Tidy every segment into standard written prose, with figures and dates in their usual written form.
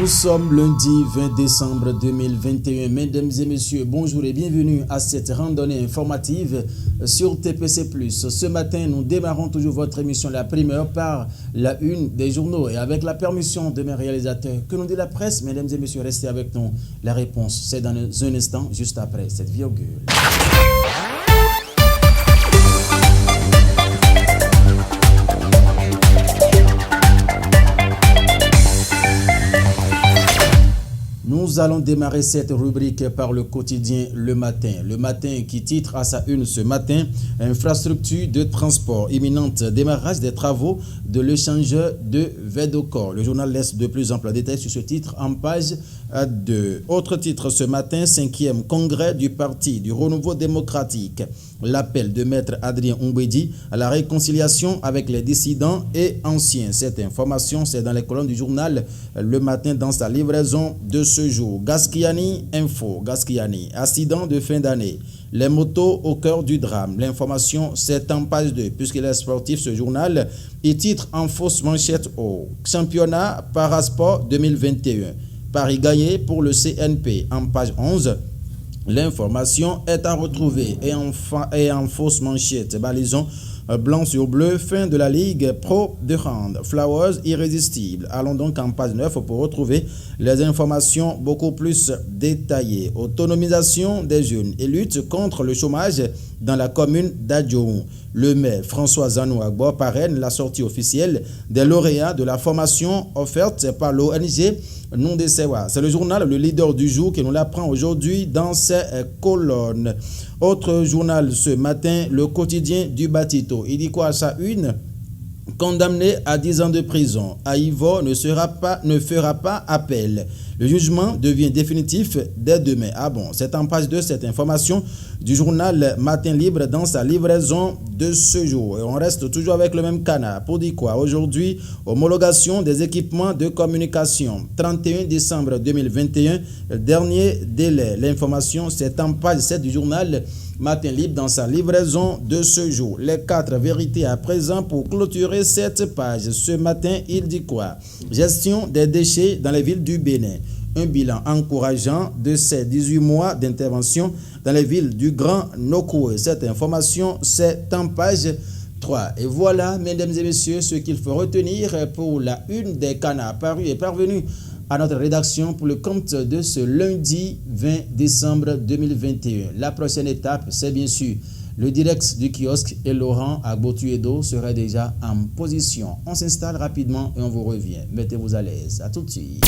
sommes lundi 20 décembre 2021. Mesdames et messieurs, bonjour et bienvenue à cette randonnée informative sur TPC+. Ce matin, nous démarrons toujours votre émission La Primeur par la une des journaux. Et avec la permission de mes réalisateurs, que nous dit la presse, mesdames et messieurs, restez avec nous. La réponse, c'est dans un instant, juste après cette virgule. Nous allons démarrer cette rubrique par le quotidien Le Matin. Le Matin qui titre à sa une ce matin « Infrastructure de transport, imminente démarrage des travaux de l'échangeur de Védocor ». Le journal laisse de plus amples détails sur ce titre en page 2. Autre titre ce matin, 5e congrès du Parti du Renouveau démocratique. L'appel de maître Adrien Ombedi à la réconciliation avec les dissidents et anciens. Cette information, c'est dans les colonnes du journal Le Matin dans sa livraison de ce jour. Gaskiani Info, Gaskiani, accident de fin d'année. Les motos au cœur du drame. L'information, c'est en page 2, puisqu'il est sportif, ce journal. Il titre en fausse manchette au championnat Parasport 2021. Paris gagné pour le CNP en page 11. L'information est à retrouver et en fausse manchette. Balisons blanc sur bleu, fin de la Ligue Pro de hand. Flowers irrésistible. Allons donc en page 9 pour retrouver les informations beaucoup plus détaillées. Autonomisation des jeunes et lutte contre le chômage dans la commune d'Adjoum. Le maire François Zanou Agbo parraine la sortie officielle des lauréats de la formation offerte par l'ONG Nondesewa. C'est le journal Le Leader du jour qui nous l'apprend aujourd'hui dans ses colonnes. Autre journal ce matin, le quotidien du Batito. Il dit quoi à sa une? Condamné à 10 ans de prison, Aïvo ne fera pas appel. Le jugement devient définitif dès demain. Ah bon, c'est en page 2 cette information du journal Matin Libre dans sa livraison de ce jour. Et on reste toujours avec le même canard. Pour dire quoi? Aujourd'hui, homologation des équipements de communication. 31 décembre 2021, dernier délai. L'information, c'est en page 7 du journal Matin Libre dans sa livraison de ce jour. Les 4 vérités à présent pour clôturer cette page. Ce matin, il dit quoi? Gestion des déchets dans les villes du Bénin. Un bilan encourageant de ces 18 mois d'intervention dans les villes du Grand Nokoué. Cette information, c'est en page 3. Et voilà, mesdames et messieurs, ce qu'il faut retenir pour la une des canards paru et parvenu à notre rédaction pour le compte de ce lundi 20 décembre 2021. La prochaine étape, c'est bien sûr le direct du kiosque et Laurent Agbotuedo serait déjà en position. On s'installe rapidement et on vous revient. Mettez-vous à l'aise. À tout de suite.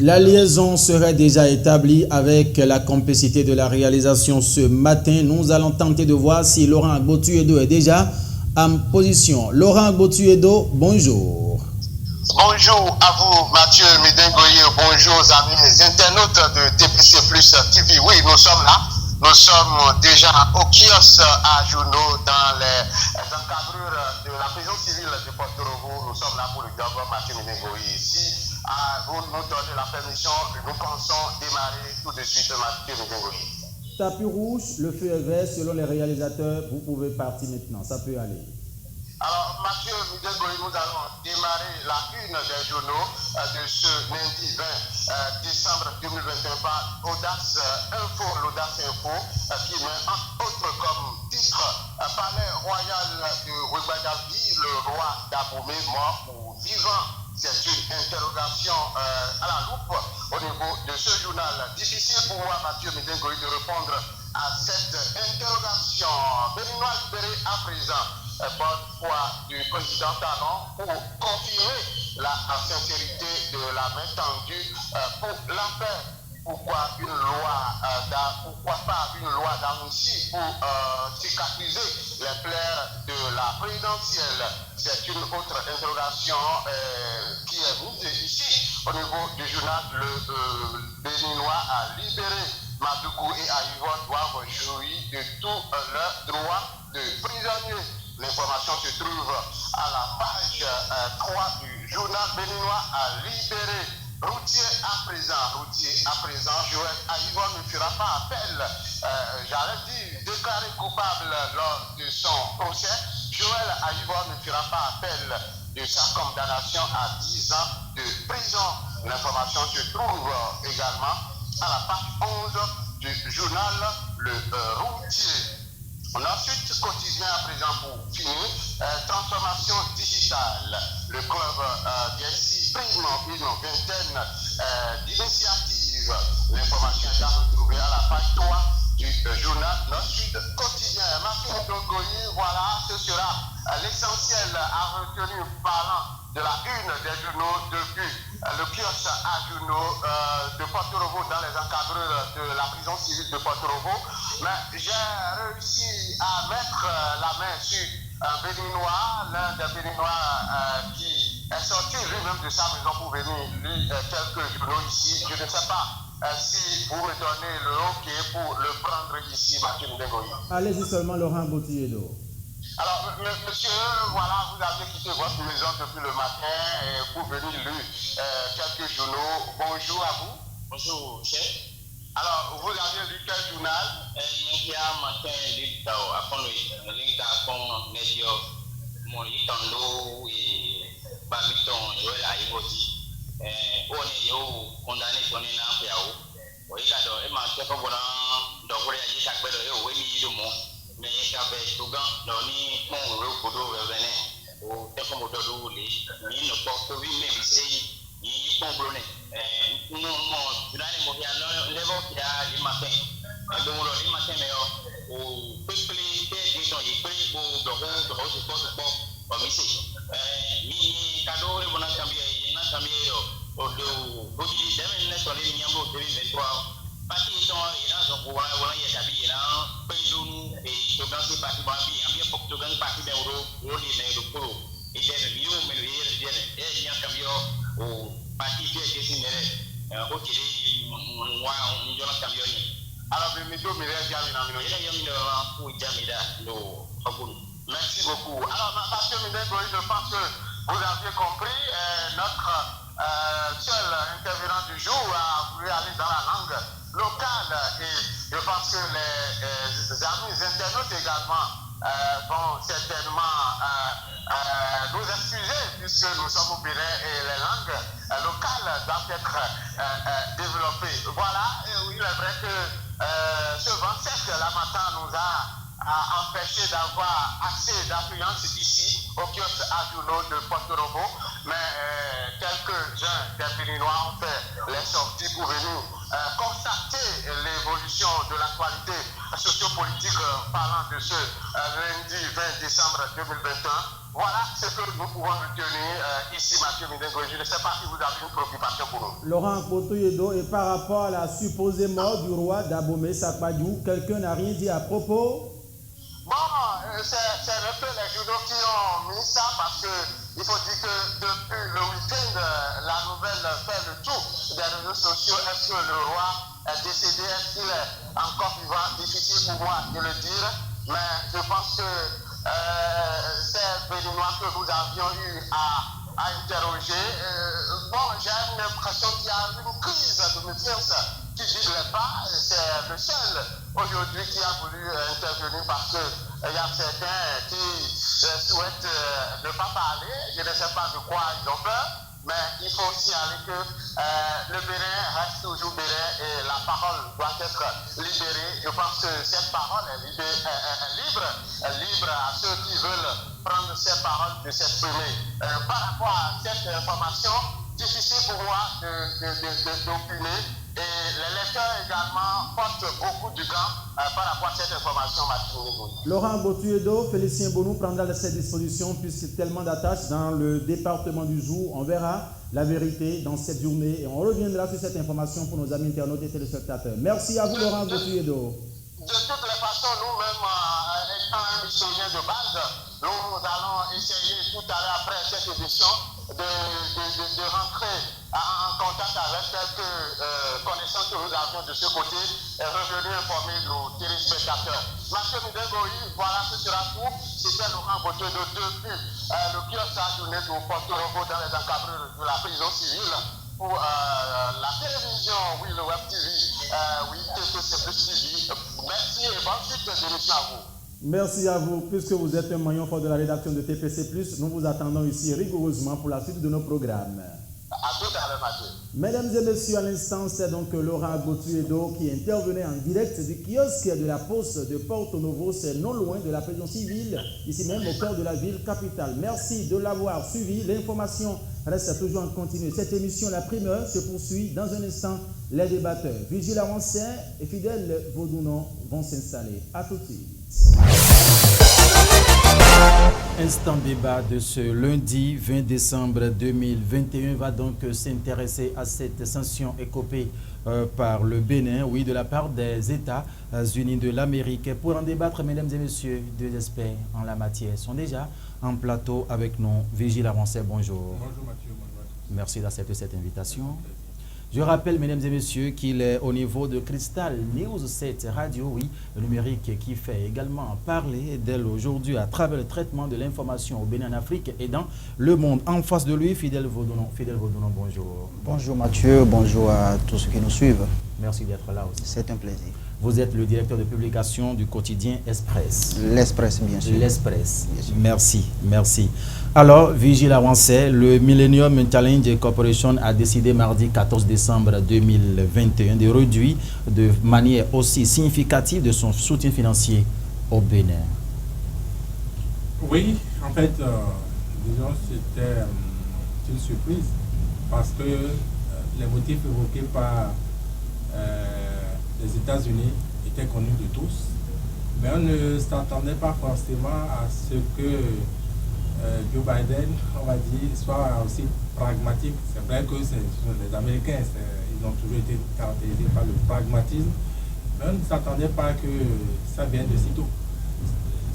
La liaison serait déjà établie avec la complicité de la réalisation ce matin. Nous allons tenter de voir si Laurent Agbotuedo est déjà en position. Laurent Agbotuedo, bonjour. Bonjour à vous, Mathieu Midengoye. Bonjour aux amis internautes de TPC Plus TV. Oui, nous sommes là. Nous sommes déjà au kiosque à Juno dans les encadrures de la prison civile de Porto-Novo. Nous sommes là pour le docteur Mathieu Midengoye. Si vous nous donnez la permission, nous pensons démarrer tout de suite Mathieu Midengoye. Tapis rouge, le feu est vert. Selon les réalisateurs, vous pouvez partir maintenant. Ça peut aller. Alors, Mathieu Midengoye, nous allons démarrer la une des journaux de ce lundi 20 décembre 2021 par Audace Info, l'Audace Info, qui met entre autres comme titre Palais Royal de Rubadavi, le roi d'Abomey mort ou vivant. C'est une interrogation à la loupe au niveau de ce journal. Difficile pour moi, Mathieu Midengoye, de répondre à cette interrogation. Béninois libéré à présent. Bonne foi du président Talon pour confirmer la sincérité de la main tendue pour la paix. Pourquoi une loi pourquoi pas une loi d'amnistie pour cicatriser les plaies de la présidentielle? C'est une autre interrogation qui est mise ici au niveau du journal. Le Béninois a libéré Madougou et Aïvo doivent jouir de tous leurs droits de prisonniers. L'information se trouve à la page 3 du journal béninois à libérer. Routier à présent, Joël Aïvo ne fera pas appel. J'allais dire déclaré coupable lors de son procès. Joël Aïvo ne fera pas appel de sa condamnation à 10 ans de prison. L'information se trouve également à la page 11 du journal Le Routier. Ensuite, quotidien à présent pour finir, transformation digitale. Le club d'Ici prime une vingtaine d'initiatives. L'information est à retrouver à la page 3 du journal Nord-Sud quotidien. Martin Dogoyi, voilà, ce sera l'essentiel à retenir parlant de la une des journaux depuis le kiosque à journaux de Porto-Novo dans les encadreurs de la prison civile de Porto-Novo. Mais j'ai réussi à mettre la main sur un Béninois, l'un des Béninois qui est sorti lui-même de sa maison pour venir lire quelques journaux ici. Je ne sais pas si vous me donnez le OK pour le prendre ici, Mathieu Ndegoyi. Allez-y seulement, Laurent Gauthier-Do. Alors, monsieur, voilà, vous avez quitté votre maison depuis le matin pour venir lire quelques journaux. Bonjour à vous. Bonjour, chef. Alors, vous avez lu quel journal? Il y a un matin, il y a mon Itando et Babiton, Joël Aïvoti. On est condamné pour les Nampiao. Oui, d'accord, et ma chef, on a d'envoyer à Yéchak Bello et Wemi de Mont. Mais il y avait tout le monde qui ont eu beaucoup de revenus. Au téléphone de l'Ouli, il ne porte pas même si il faut brûler. Nous, je n'ai pas les votes qui a le matin. Donc, le matin, mais au peuple, ils sont pris au bureau de sport ici. Mi cadeau, on a cambié, il a cambié au Bouddhi, demain, sur les Niambo 2023. Parce qu'ils sont là, on va y établir là, Pédou et Togan, c'est parti, bien pour Togan, parti d'un euro, on est le pro. Et des millions, mais il y a un camion au parti qui est dessiné, au Télé, moi, on y a un camion. Alors, le météo, mais il y a un Jamida, merci beaucoup. Alors, Mathieu Ndegoyi, je pense que vous aviez compris, notre seul intervenant du jour a voulu aller dans la langue locale et je pense que les amis internautes également vont certainement nous excuser puisque nous sommes au Bénin et les langues locales doivent être développées. Voilà, et oui, il est vrai que ce 27, la matin nous a empêché d'avoir accès d'affluence ici au kiosque à journaux de Porto-Novo, mais quelques-uns des Béninois ont fait les sorties pour venir constater l'évolution de l'actualité sociopolitique parlant de ce lundi 20 décembre 2021. Voilà ce que nous pouvons retenir ici, Mathieu Ndegoyi. Je ne sais pas si vous avez une préoccupation pour nous. Laurent Gauthier-Do, et par rapport à la supposée mort du roi d'Abomey Sakpadiou, quelqu'un n'a rien dit à propos? Bon, c'est un peu les journaux qui ont mis ça parce qu'il faut dire que depuis le week-end, la nouvelle fait le tour des réseaux sociaux. Est-ce que le roi est décédé? Est-ce qu'il est encore vivant? Difficile pour moi de le dire, mais je pense que ces Béninois que nous avions eu à interroger, bon, j'ai l'impression qu'il y a une crise de méfiance qui ne vivrait pas. C'est le seul aujourd'hui qui a voulu intervenir parce qu'il y a certains qui souhaitent ne pas parler. Je ne sais pas de quoi ils ont peur, mais il faut signaler que le Bénin reste toujours Bénin et la parole doit être libérée. Je pense que cette parole est libre à ceux qui veulent prendre ces paroles de s'exprimer. Par rapport à cette information, difficile pour moi d'opiner. Et les lecteurs également portent beaucoup du gant par rapport à cette information, Mathieu Ndegoyi. Laurent Gauthier-Do, Félicien Bonou prendra ses dispositions puisque tellement d'attaches dans le département du jour. On verra la vérité dans cette journée et on reviendra sur cette information pour nos amis internautes et téléspectateurs. Merci à vous, Laurent Gauthier-Do. De toutes les façons, nous-mêmes, étant un historien de base, nous allons essayer tout à l'heure après cette édition de rentrer en contact avec quelques connaissances que nous avons de ce côté et revenir informer nos téléspectateurs. Mathieu Ndegoyi, voilà, ce sera tout. C'était Laurent Gauthier-Do depuis le kiosque à journée de Porto-Novo dans les encadreurs de la prison civile pour la télévision, oui, le web TV, oui, TTC Plus TV. Merci et bonne suite de l'émission à vous. Merci à vous. Puisque vous êtes un maillon fort de la rédaction de TPC+, nous vous attendons ici rigoureusement pour la suite de nos programmes. À tout à l'heure, Mathieu. Mesdames et messieurs, à l'instant, c'est donc Laura Gauthier-Edo qui intervenait en direct du kiosque de la poste de Porto Novo, c'est non loin de la prison civile, ici même au cœur de la ville capitale. Merci de l'avoir suivi. L'information reste toujours en continu. Cette émission, la primeur, se poursuit dans un instant. Les débatteurs, Vigile Avancin et Fidèle Vaudounon vont s'installer. À tout de suite. Instant débat de ce lundi 20 décembre 2021 va donc s'intéresser à cette sanction écopée par le Bénin, oui, de la part des États-Unis de l'Amérique. Pour en débattre, mesdames et messieurs, deux experts en la matière sont déjà en plateau avec nous. Vigile Avancin, bonjour. Bonjour Mathieu, bonjour. Merci d'accepter cette invitation. Je rappelle, mesdames et messieurs, qu'il est au niveau de Cristal News 7 Radio, oui, numérique, qui fait également parler d'elle aujourd'hui à travers le traitement de l'information au Bénin, en Afrique et dans le monde. En face de lui, Fidèle Vaudounon. Fidèle Vaudounon, bonjour. Bonjour Mathieu, bonjour à tous ceux qui nous suivent. Merci d'être là aussi. C'est un plaisir. Vous êtes le directeur de publication du quotidien Express. L'Express, bien sûr. L'Express. Merci, merci. Alors, Vigile Avancin, le Millennium Challenge Corporation a décidé mardi 14 décembre 2021 de réduire de manière aussi significative de son soutien financier au Bénin. Oui, en fait, disons, c'était une surprise parce que les motifs évoqués par les États-Unis étaient connus de tous, mais on ne s'attendait pas forcément à ce que Joe Biden, on va dire, soit aussi pragmatique. C'est vrai que les Américains, ils ont toujours été caractérisés par le pragmatisme, mais on ne s'attendait pas que ça vienne de sitôt.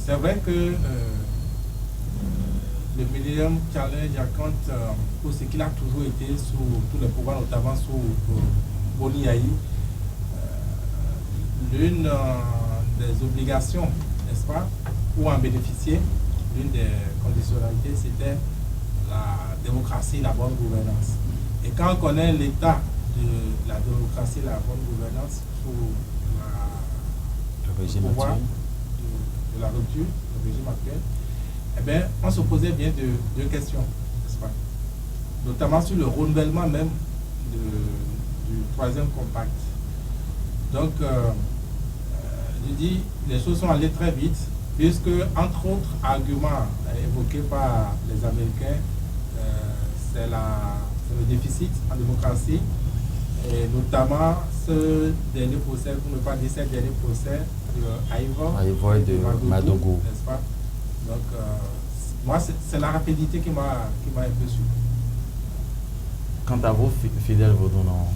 C'est vrai que le Millennium Challenge raconte pour ce qu'il a toujours été sous tous les pouvoirs, notamment sous Boni Yayi. L'une des obligations, n'est-ce pas, pour en bénéficier, l'une des conditionnalités, c'était la démocratie, la bonne gouvernance. Et quand on connaît l'état de la démocratie, la bonne gouvernance sous le pouvoir de la rupture, le régime actuel, eh bien, on se posait bien deux questions, n'est-ce pas? Notamment sur le renouvellement même du troisième compact. Donc, je dis, les choses sont allées très vite, puisque, entre autres arguments évoqués par les Américains, c'est le déficit en démocratie, et notamment ce dernier procès, pour ne pas dire ce dernier procès de Aïvo et de Madougou, n'est-ce pas? Donc, moi, c'est la rapidité qui m'a un peu su. Quant à vous, Fidèle Vaudounon?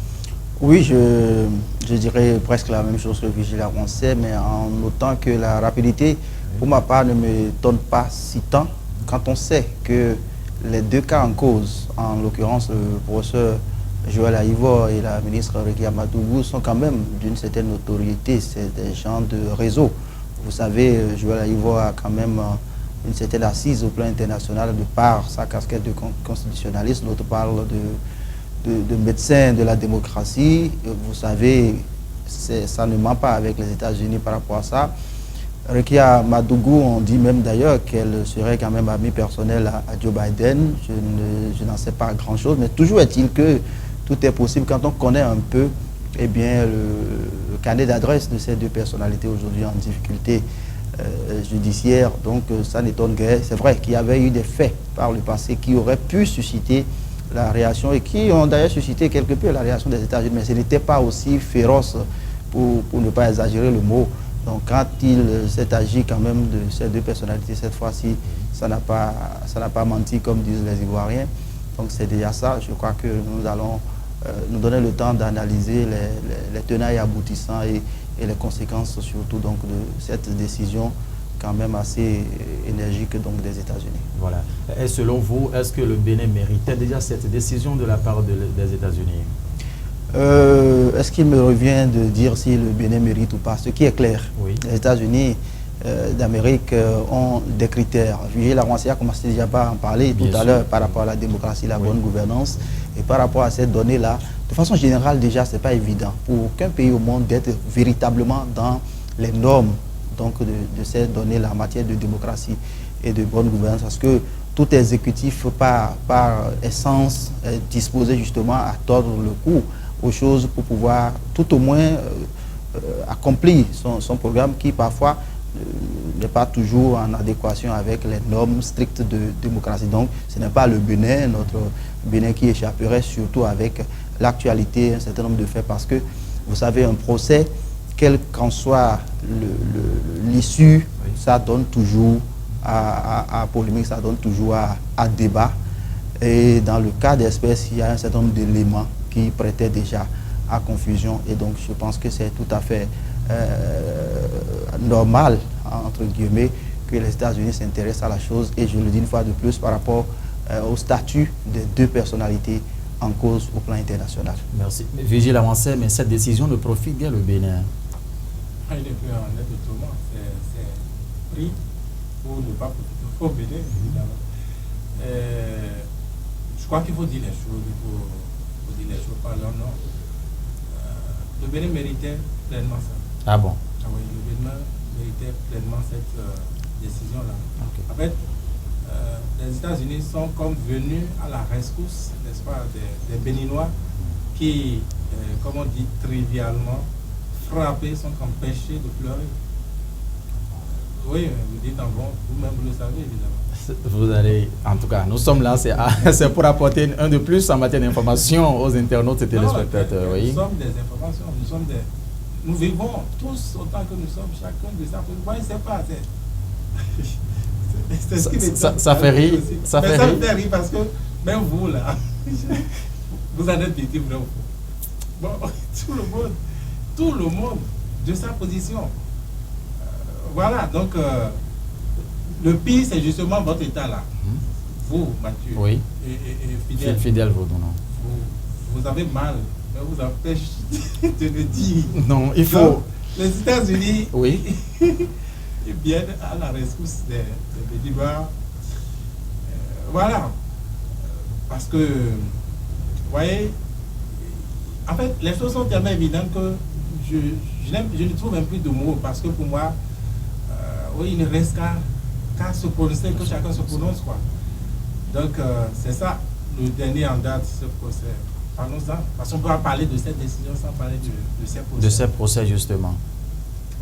Oui, je dirais presque la même chose que Vigile Avancin, mais en notant que la rapidité, pour ma part, ne me donne pas si tant quand on sait que les deux cas en cause, en l'occurrence le professeur Joël Aïvo et la ministre Rekia Madougou, sont quand même d'une certaine notoriété. C'est des gens de réseau. Vous savez, Joël Aïvo a quand même une certaine assise au plan international de par sa casquette de constitutionnaliste. L'autre parle de médecin de la démocratie. Vous savez, ça ne ment pas avec les États-Unis par rapport à ça. Rekia Madougou, on dit même d'ailleurs qu'elle serait quand même amie personnelle à Joe Biden. Je n'en sais pas grand-chose, mais toujours est-il que tout est possible quand on connaît un peu eh bien, le carnet d'adresse de ces deux personnalités aujourd'hui en difficulté judiciaire. Donc ça n'étonne guère. C'est vrai qu'il y avait eu des faits par le passé qui auraient pu susciter la réaction et qui ont d'ailleurs suscité quelque peu la réaction des États-Unis, mais ce n'était pas aussi féroce pour ne pas exagérer le mot. Donc quand il s'est agi quand même de ces deux personnalités, cette fois-ci, ça n'a pas menti comme disent les Ivoiriens. Donc c'est déjà ça. Je crois que nous allons nous donner le temps d'analyser les tenants et aboutissants et les conséquences surtout donc de cette décision quand même assez énergique donc des États-Unis. Voilà. Et selon vous, est-ce que le Bénin méritait déjà cette décision de la part des États-Unis? Est-ce qu'il me revient de dire si le Bénin mérite ou pas? Ce qui est clair, oui. Les États-Unis d'Amérique ont des critères. Vigile Avancin a commencé déjà à en parler tout à l'heure par rapport à la démocratie, la bonne gouvernance. Et par rapport à cette donnée-là, de façon générale déjà, ce n'est pas évident pour aucun pays au monde d'être véritablement dans les normes donc de ces données la matière de démocratie et de bonne gouvernance, parce que tout exécutif par essence est disposé justement à tordre le cou aux choses pour pouvoir tout au moins accomplir son programme qui parfois n'est pas toujours en adéquation avec les normes strictes de démocratie. Donc ce n'est pas le Bénin, notre Bénin qui échapperait, surtout avec l'actualité, un certain nombre de faits, parce que vous savez, un procès, quelle qu'en soit l'issue, ça donne toujours à polémique, ça donne toujours à débat. Et dans le cas d'espèce, il y a un certain nombre d'éléments qui prêtaient déjà à confusion. Et donc, je pense que c'est tout à fait normal, entre guillemets, que les États-Unis s'intéressent à la chose. Et je le dis une fois de plus par rapport au statut des deux personnalités en cause au plan international. Merci. Vigile avancé, mais cette décision ne profite bien le Bénin. Il est plus en aide de tout le monde. C'est pris pour ne pas profiter au Bénin, évidemment. Je crois qu'il faut dire les choses, par leur nom. Le Bénin méritait pleinement ça. Ah bon? Ah oui, le Bénin méritait pleinement cette décision-là. Okay. En fait, les États-Unis sont comme venus à la rescousse, n'est-ce pas, des Béninois qui, comme on dit trivialement, frappés, sont empêchés de pleurer. Oui, vous dites en bon, vous-même vous le savez évidemment. Vous allez, en tout cas, nous sommes là, c'est pour apporter un de plus en matière d'information aux internautes et téléspectateurs. Oui. Nous sommes des informations, nous vivons tous autant que nous sommes, chacun de sa position. Moi, je ne sais pas, c'est ce qui m'étonne. Ça fait rire. Ça me fait rire parce que même vous là, vous en êtes victime d'un coup. Bon, tout le monde de sa position. Voilà, donc le pire c'est justement votre état là. Vous, Mathieu, oui. et Fidèle, vous, non. Vous avez mal, mais vous empêche de le dire. Non, il faut. Donc, les États-Unis, oui. Ils viennent à la rescousse des Béninois. Voilà. Parce que, vous voyez, en fait, les choses sont tellement évidentes que je ne trouve même plus de mots. Parce que pour moi, oui, il ne reste qu'à se prononcer, que chacun se prononce, quoi. Donc, c'est ça, le dernier en date, ce procès. Parlons-en. Parce qu'on peut pas parler de cette décision sans parler de ces procès. De ces procès, justement.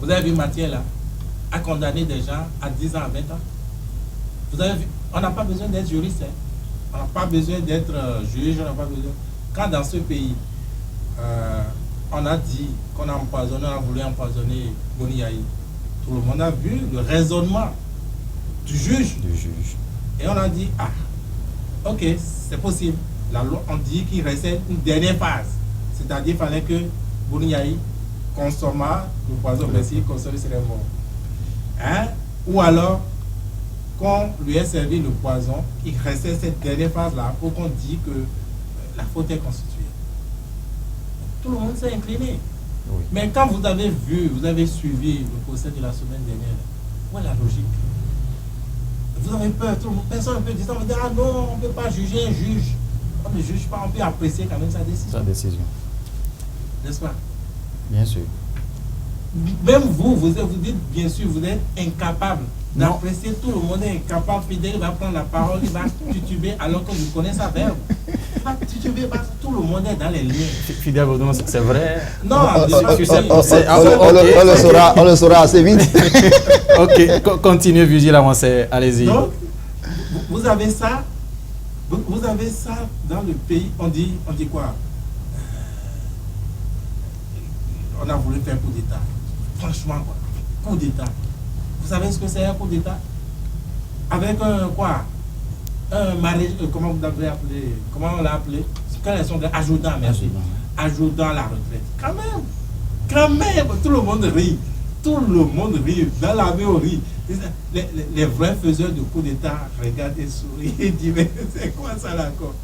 Vous avez vu Mathieu, là, a condamné des gens à 10 ans, à 20 ans. Vous avez vu, on n'a pas besoin d'être juriste, hein. On n'a pas besoin d'être juge, on n'a pas besoin. Quand dans ce pays, on a dit qu'on a empoisonné, on a voulu empoisonner Boni Yayi, tout le monde a vu le raisonnement du juge. Et on a dit, ah, ok, c'est possible. La loi, on dit qu'il restait une dernière phase. C'est-à-dire qu'il fallait que Boni Yayi consommât le poison, mais s'il consomme, il serait mort. Hein? Ou alors, qu'on lui ait servi le poison, il restait cette dernière phase-là pour qu'on dise que la faute est constituée. Tout le monde s'est incliné. Oui. Mais quand vous avez vu, vous avez suivi le procès de la semaine dernière, où est la logique? Vous avez peur, personne ne peut dire ça, on dit, ah non, on ne peut pas juger un juge. On ne juge pas, on peut apprécier quand même sa décision. Sa décision. N'est-ce pas? Bien sûr. Même vous dites, bien sûr, vous êtes incapable d'apprécier, tout le monde est incapable. Fidèle va prendre la parole, il va tituber alors que vous connaissez sa verbe. Il va tituber parce que tout le monde est dans les liens. Fidèle, c'est vrai. Non, on le saura assez vite. Ok, continuez, Vigile, avancez, allez-y. Donc, vous avez ça dans le pays, on dit quoi? On a voulu faire un coup d'État. Franchement, quoi. Coup d'État. Vous savez ce que c'est un coup d'État? Avec quoi? Un mariage, comment vous l'avez appelé? Comment on l'a appelé? Quand elles sont ajoutant, merci. Ajoutant la retraite. Quand même, tout le monde rit. Tout le monde rit. Dans la vie, on rit. Les vrais faiseurs de coup d'État regardent et sourient et disent, mais c'est quoi ça là encore?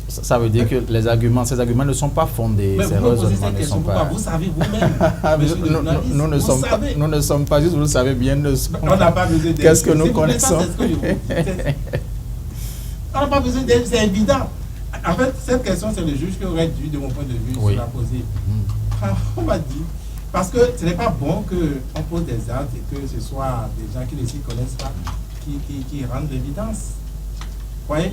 Ça veut dire que ces arguments ne sont pas fondés. Mais ces raisonnements ne sont pas. Vous savez vous-même. Nous ne sommes pas juste, vous le savez bien. On n'a pas besoin d'être. Qu'est-ce que nous connaissons? On n'a pas besoin d'être, c'est évident. En fait, cette question, c'est le juge qui aurait dû, de mon point de vue, se la poser. On m'a dit, Parce que ce n'est pas bon qu'on pose des actes et que ce soit des gens qui ne s'y connaissent pas qui rendent l'évidence. Vous voyez?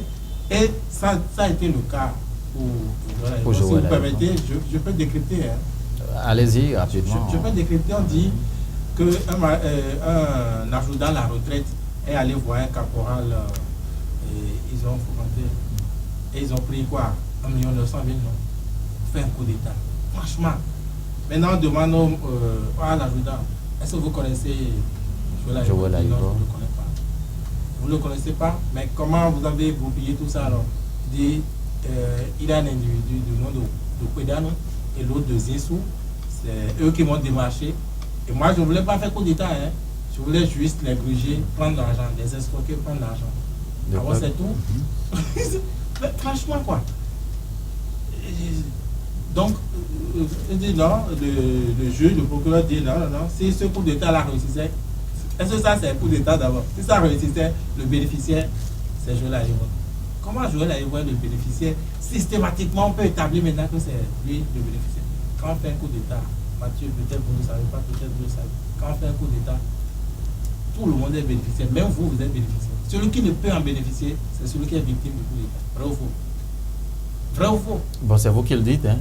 Et ça a été le cas pour si vous permettez, je peux décrypter. Hein. Allez-y, rapidement. Je peux décrypter. On dit qu'un adjudant à la retraite est allé voir un caporal et ils ont fréquenté. Et ils ont pris quoi? 1 900 000 non? Pour faire un coup d'État. Franchement. Maintenant, on demande à l'adjudant, est-ce que vous connaissez Joël Aïvo? Non, je ne le connais pas. Vous ne le connaissez pas? Mais comment vous avez goupillé tout ça alors? Il y a un individu du nom de Kwedano et l'autre de Zissou. C'est eux qui m'ont démarché. Et moi, je ne voulais pas faire coup d'État. Hein. Je voulais juste les gruger, prendre l'argent, les escroquer, prendre l'argent. Alors c'est tout. Mais franchement, quoi. Donc, dit non, le juge, le procureur dit non, si ce coup d'État là réussissait, est-ce que ça c'est un coup d'État d'abord? Si ça réussissait, le bénéficiaire, c'est Joël Aïvo. Comment Joël Aïvo est le bénéficiaire? Systématiquement, on peut établir maintenant que c'est lui le bénéficiaire. Quand on fait un coup d'État, Mathieu, peut-être vous ne savez pas, peut-être vous le savez, quand on fait un coup d'État, tout le monde est bénéficiaire, même vous, vous êtes bénéficiaire. Celui qui ne peut en bénéficier, c'est celui qui est victime du coup d'État. Vrai ou faux? Vrai ou faux? Bon, c'est vous qui le dites, hein.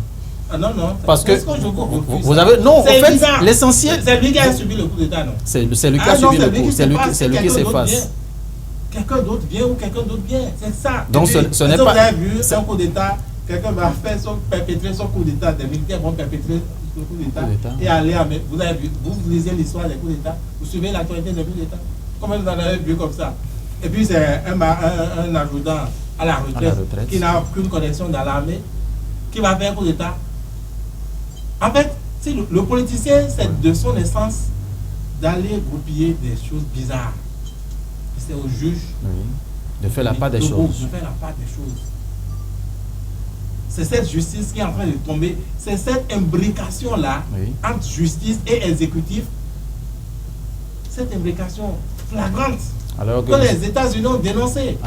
Ah non, non. Parce que vous avez... Non, en fait, l'essentiel... C'est lui qui a subi le coup d'État, non? C'est lui qui a subi le coup, c'est lui qui s'efface. Quelqu'un d'autre vient ou quelqu'un d'autre vient, c'est ça. Donc ce n'est pas... Vous avez vu, c'est un coup d'État, quelqu'un va perpétrer son coup d'État, des militaires vont perpétrer le coup d'État et aller à... Vous avez vu, vous lisez l'histoire des coups d'État, vous suivez l'actualité des coups d'État. Comment vous en avez vu comme ça? Et puis c'est un adjudant à la retraite qui n'a aucune connexion dans l'armée, qui va faire un coup d'État. En fait, si le politicien, c'est de son essence d'aller goupiller des choses bizarres. C'est au juge de faire la part des choses. De faire la part des choses. C'est cette justice qui est en train de tomber. C'est cette imbrication-là entre justice et exécutif. Cette imbrication flagrante que les États-Unis ont dénoncée.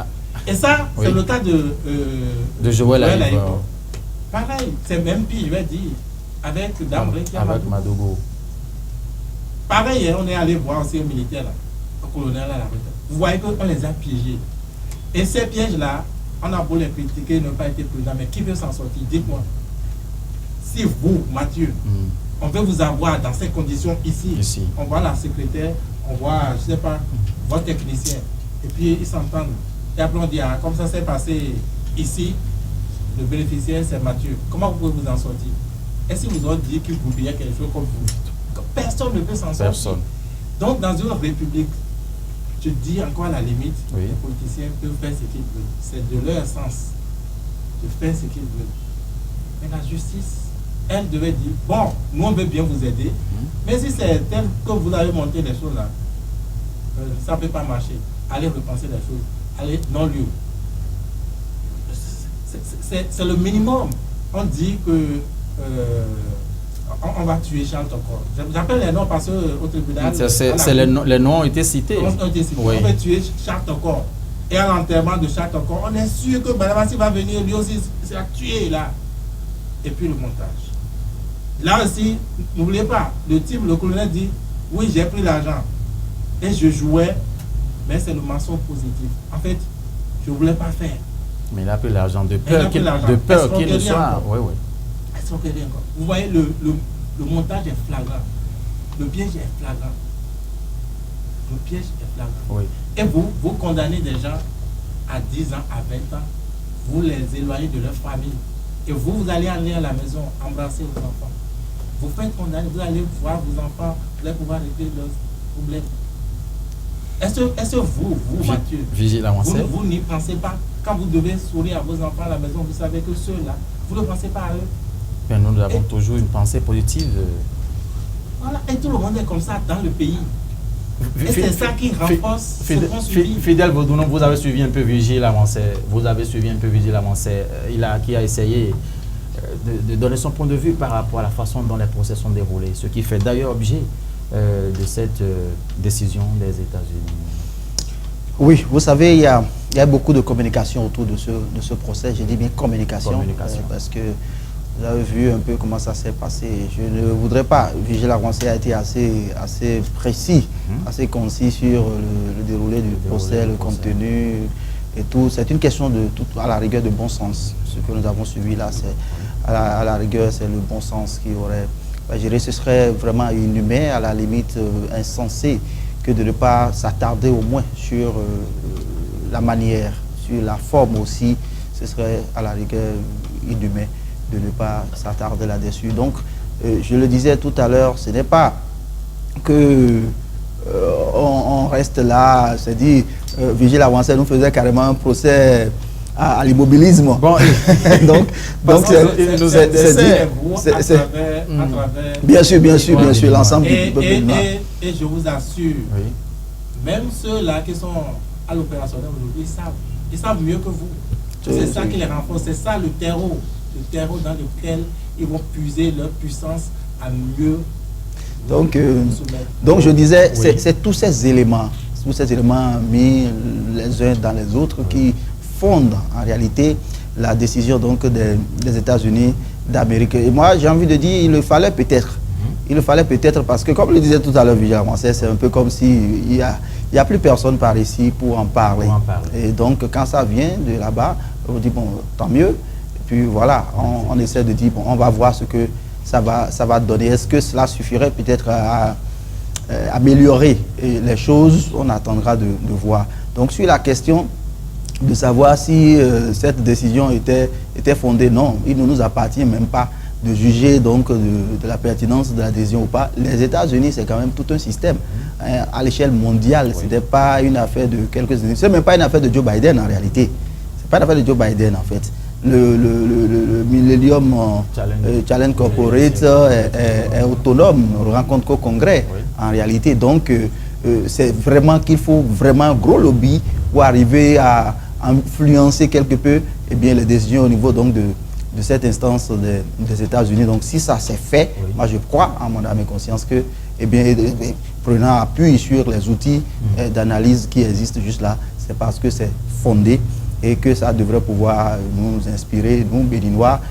Et ça, c'est le cas de Joël Aïvo. Pareil, c'est même pire, je vais dire. Avec Damré qui a avec Madougou. Pareil, on est allé voir aussi un militaire, un colonel à la retraite. Vous voyez qu'on les a piégés. Et ces pièges-là, on a beau les critiquer, ne pas être prudent, mais qui veut s'en sortir? Dites-moi. Si vous, Mathieu, on veut vous avoir dans ces conditions ici, on voit la secrétaire, on voit, je ne sais pas, votre technicien, et puis ils s'entendent. Et après on dit, ah, comme ça s'est passé ici, le bénéficiaire c'est Mathieu. Comment vous pouvez vous en sortir? Est-ce qu'ils vous ont dit qu'ils vous payaient quelque chose comme vous? Personne ne peut s'en sortir. Personne. Donc, dans une république, je dis encore à la limite, les politiciens peuvent faire ce qu'ils veulent. C'est de leur sens de faire ce qu'ils veulent. Mais la justice, elle devait dire, bon, nous on veut bien vous aider, mais si c'est tel que vous avez monté les choses là, ça ne peut pas marcher. Allez repenser les choses. Allez, non-lieu. C'est le minimum. On dit que on va tuer Charles Tokor. J'appelle les noms parce qu'au tribunal... Les noms ont été cités. On va tuer Charles Tokor. Et à l'enterrement de Charles Tokor, on est sûr que Badabassi va venir, lui aussi, c'est à tuer là. Et puis le montage. Là aussi, n'oubliez pas, le colonel dit, oui, j'ai pris l'argent. Et je jouais, mais c'est le mensonge positif. En fait, je ne voulais pas faire. Mais il a pris l'argent de peur qu'il ne soit... Oui, oui. Vous voyez, le montage est flagrant. Le piège est flagrant. Le piège est flagrant. Oui. Et vous condamnez des gens à 10 ans, à 20 ans. Vous les éloignez de leur famille. Et vous allez aller à la maison, embrasser vos enfants. Vous faites condamner, vous allez voir vos enfants, vous allez pouvoir régler leurs problèmes. Est-ce que vous, Mathieu, vous n'y pensez pas? Quand vous devez sourire à vos enfants à la maison, vous savez que ceux-là, vous ne pensez pas à eux. Mais nous avons toujours une pensée positive. Voilà, et tout le monde est comme ça dans le pays. Et c'est ça qui renforce ce qu'on subit. Fidèle Vaudounon, vous avez suivi un peu Vigile Avancé. Qui a essayé de donner son point de vue par rapport à la façon dont les procès sont déroulés. Ce qui fait d'ailleurs objet de cette décision des États-Unis. Oui, vous savez, il y a beaucoup de communication autour de ce procès. Je dis bien communication. Parce que Vous avez vu un peu comment ça s'est passé. Je ne voudrais pas. Vigile avancé a été assez précis, assez concis sur le déroulé du procès, le contenu et tout. C'est une question de tout, à la rigueur de bon sens. Ce que nous avons suivi là, c'est à la rigueur, c'est le bon sens qui aurait. Je dirais, ce serait vraiment inhumain, à la limite insensé, que de ne pas s'attarder au moins sur la manière, sur la forme aussi. Ce serait à la rigueur inhumain de ne pas s'attarder là-dessus. Donc, je le disais tout à l'heure, ce n'est pas que on reste là, c'est dit, Vigile avancé nous faisait carrément un procès à l'immobilisme. Bon, donc c'est bien sûr, l'ensemble du peuple. Et je vous assure, même ceux-là qui sont à l'opérationnel aujourd'hui, ils savent mieux que vous. C'est ça qui les renforce, c'est ça le terreau dans lequel ils vont puiser leur puissance à mieux. Donc je disais, c'est tous ces éléments mis les uns dans les autres qui fondent en réalité la décision donc des États-Unis d'Amérique. Et moi, j'ai envie de dire, il le fallait peut-être parce que, comme le disait tout à l'heure Vigile avancé, c'est un peu comme s'il n'y a plus personne par ici pour en parler. Et donc, quand ça vient de là-bas, on dit, bon, tant mieux. Et puis voilà, on essaie de dire, bon, on va voir ce que ça va donner. Est-ce que cela suffirait peut-être à améliorer les choses? On attendra de voir. Donc, sur la question de savoir si cette décision était fondée, non, il ne nous appartient même pas de juger donc de la pertinence de l'adhésion ou pas. Les États-Unis, c'est quand même tout un système à l'échelle mondiale. Ce n'était pas une affaire de quelques-uns. Ce n'est même pas une affaire de Joe Biden en réalité. Ce n'est pas une affaire de Joe Biden en fait. Le Millennium Challenge Corporate est autonome, ne rencontre qu'au Congrès en réalité. Donc c'est vraiment qu'il faut vraiment un gros lobby pour arriver à influencer quelque peu les décisions au niveau donc de cette instance des États-Unis. Donc si ça s'est fait, moi je crois en mon âme et conscience que prenant appui sur les outils d'analyse qui existent juste là, c'est parce que c'est fondé et que ça devrait pouvoir nous inspirer, nous Béninois,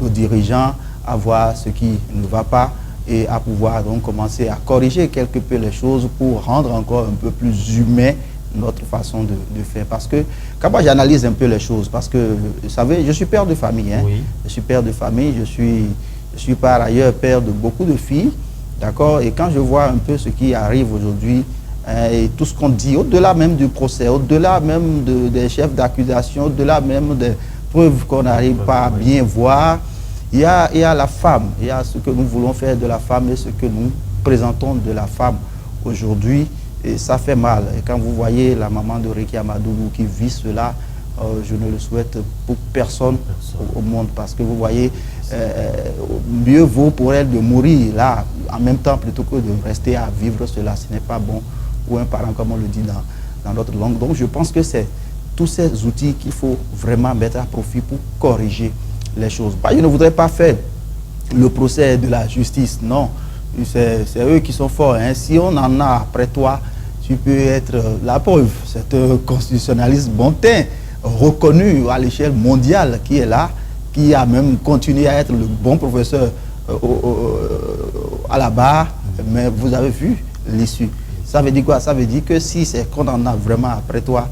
nos dirigeants, à voir ce qui ne va pas et à pouvoir donc commencer à corriger quelque peu les choses pour rendre encore un peu plus humain notre façon de faire. Parce que quand moi j'analyse un peu les choses, parce que vous savez, je suis père de famille, je suis père de famille, je suis par ailleurs père de beaucoup de filles, d'accord, et quand je vois un peu ce qui arrive aujourd'hui, et tout ce qu'on dit, au-delà même du procès, au-delà même des chefs d'accusation, au-delà même des preuves qu'on n'arrive pas à bien voir, il y a la femme, il y a ce que nous voulons faire de la femme et ce que nous présentons de la femme aujourd'hui, et ça fait mal. Et quand vous voyez la maman de Ricky Amadougou qui vit cela, je ne le souhaite pour personne au monde, parce que vous voyez, mieux vaut pour elle de mourir là, en même temps, plutôt que de rester à vivre cela. Ce n'est pas bon pour un parent, comme on le dit dans notre langue. Donc je pense que c'est tous ces outils qu'il faut vraiment mettre à profit pour corriger les choses. Je ne voudrais pas faire le procès de la justice, non. C'est eux qui sont forts. Si on en a après toi, tu peux être la preuve. C'est un constitutionnaliste bon teint, reconnu à l'échelle mondiale, qui est là, qui a même continué à être le bon professeur à la barre, mais vous avez vu l'issue. Ça veut dire quoi? Ça veut dire que si c'est qu'on en a vraiment après toi,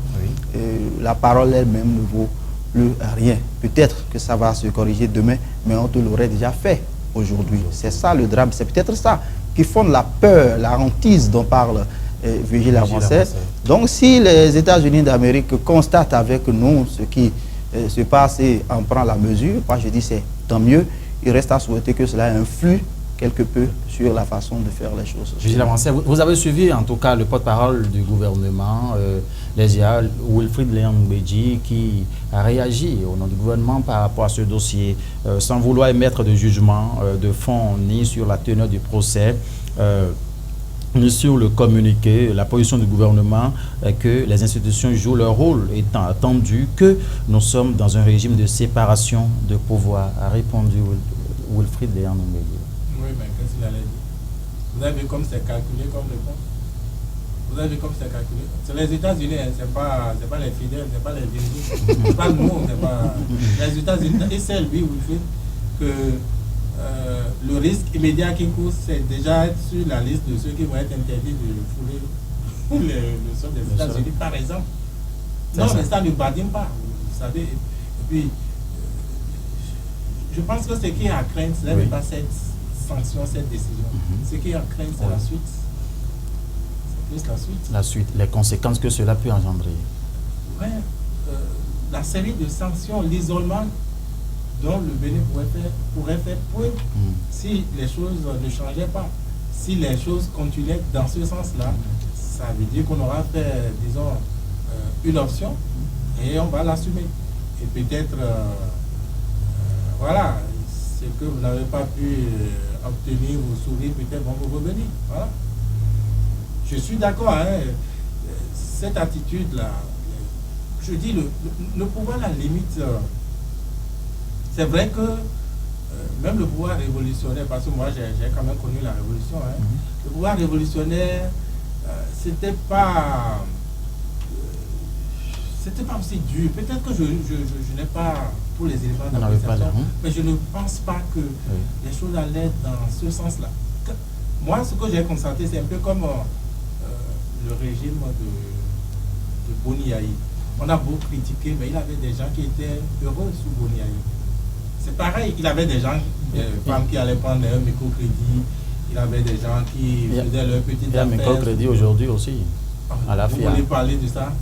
la parole elle-même ne vaut plus rien. Peut-être que ça va se corriger demain, mais on te l'aurait déjà fait aujourd'hui. C'est ça le drame, c'est peut-être ça qui fonde la peur, la hantise dont parle Vigile avancé. Donc si les États-Unis d'Amérique constatent avec nous ce qui se passe et en prend la mesure, moi je dis c'est tant mieux. Il reste à souhaiter que cela influe quelque peu sur la façon de faire les choses. Vigile avancé, vous avez suivi en tout cas le porte-parole du gouvernement, les IA, Wilfrid Léon-Mbedji, qui a réagi au nom du gouvernement par rapport à ce dossier, sans vouloir émettre de jugement de fond ni sur la teneur du procès, ni sur le communiqué. La position du gouvernement est que les institutions jouent leur rôle, étant attendu que nous sommes dans un régime de séparation de pouvoir, a répondu Wilfrid Léon-Mbedji. Oui, mais qu'est-ce qu'il allait dire? Vous avez vu comme c'est calculé comme réponse? Vous avez vu comme c'est calculé? C'est les États-Unis, hein, c'est pas les fidèles, c'est pas les virgines, c'est pas nous, c'est pas les États-Unis. Et c'est lui, Wilfrid, que le risque immédiat qui court, c'est déjà être sur la liste de ceux qui vont être interdits de fouler le sol des États-Unis, par exemple. Non, mais ça ne badine pas, vous savez. Et puis, je pense que ce qui est à craindre, ce n'est pas cette sanction, cette décision. Ce qui est à craindre, c'est la suite. C'est plus la suite. La suite, les conséquences que cela peut engendrer. Oui, la série de sanctions, l'isolement dont le Bénin pourrait faire preuve si les choses ne changeaient pas. Si les choses continuaient dans ce sens-là, ça veut dire qu'on aura fait, disons, une option et on va l'assumer. Et peut-être, voilà, ce que vous n'avez pas pu obtenir ou sourire, peut-être vont vous revenir. Voilà. Je suis d'accord, hein, cette attitude-là, je dis, le pouvoir, la limite, c'est vrai que même le pouvoir révolutionnaire, parce que moi j'ai quand même connu la révolution, hein, le pouvoir révolutionnaire, c'était pas aussi dur. Peut-être que je n'ai pas tous les éléments d'appréciation, mais je ne pense pas que les choses allaient dans ce sens-là. Moi, ce que j'ai constaté, c'est un peu comme le régime de Boni Yayi. On a beau critiquer, mais il avait des gens qui étaient heureux sous Boni Yayi. C'est pareil, il avait des gens, des femmes qui allaient prendre un microcrédit, il avait des gens qui faisaient leur petite affaire. Il y a un microcrédit aujourd'hui aussi, à la FIA. Vous voulez parler de ça?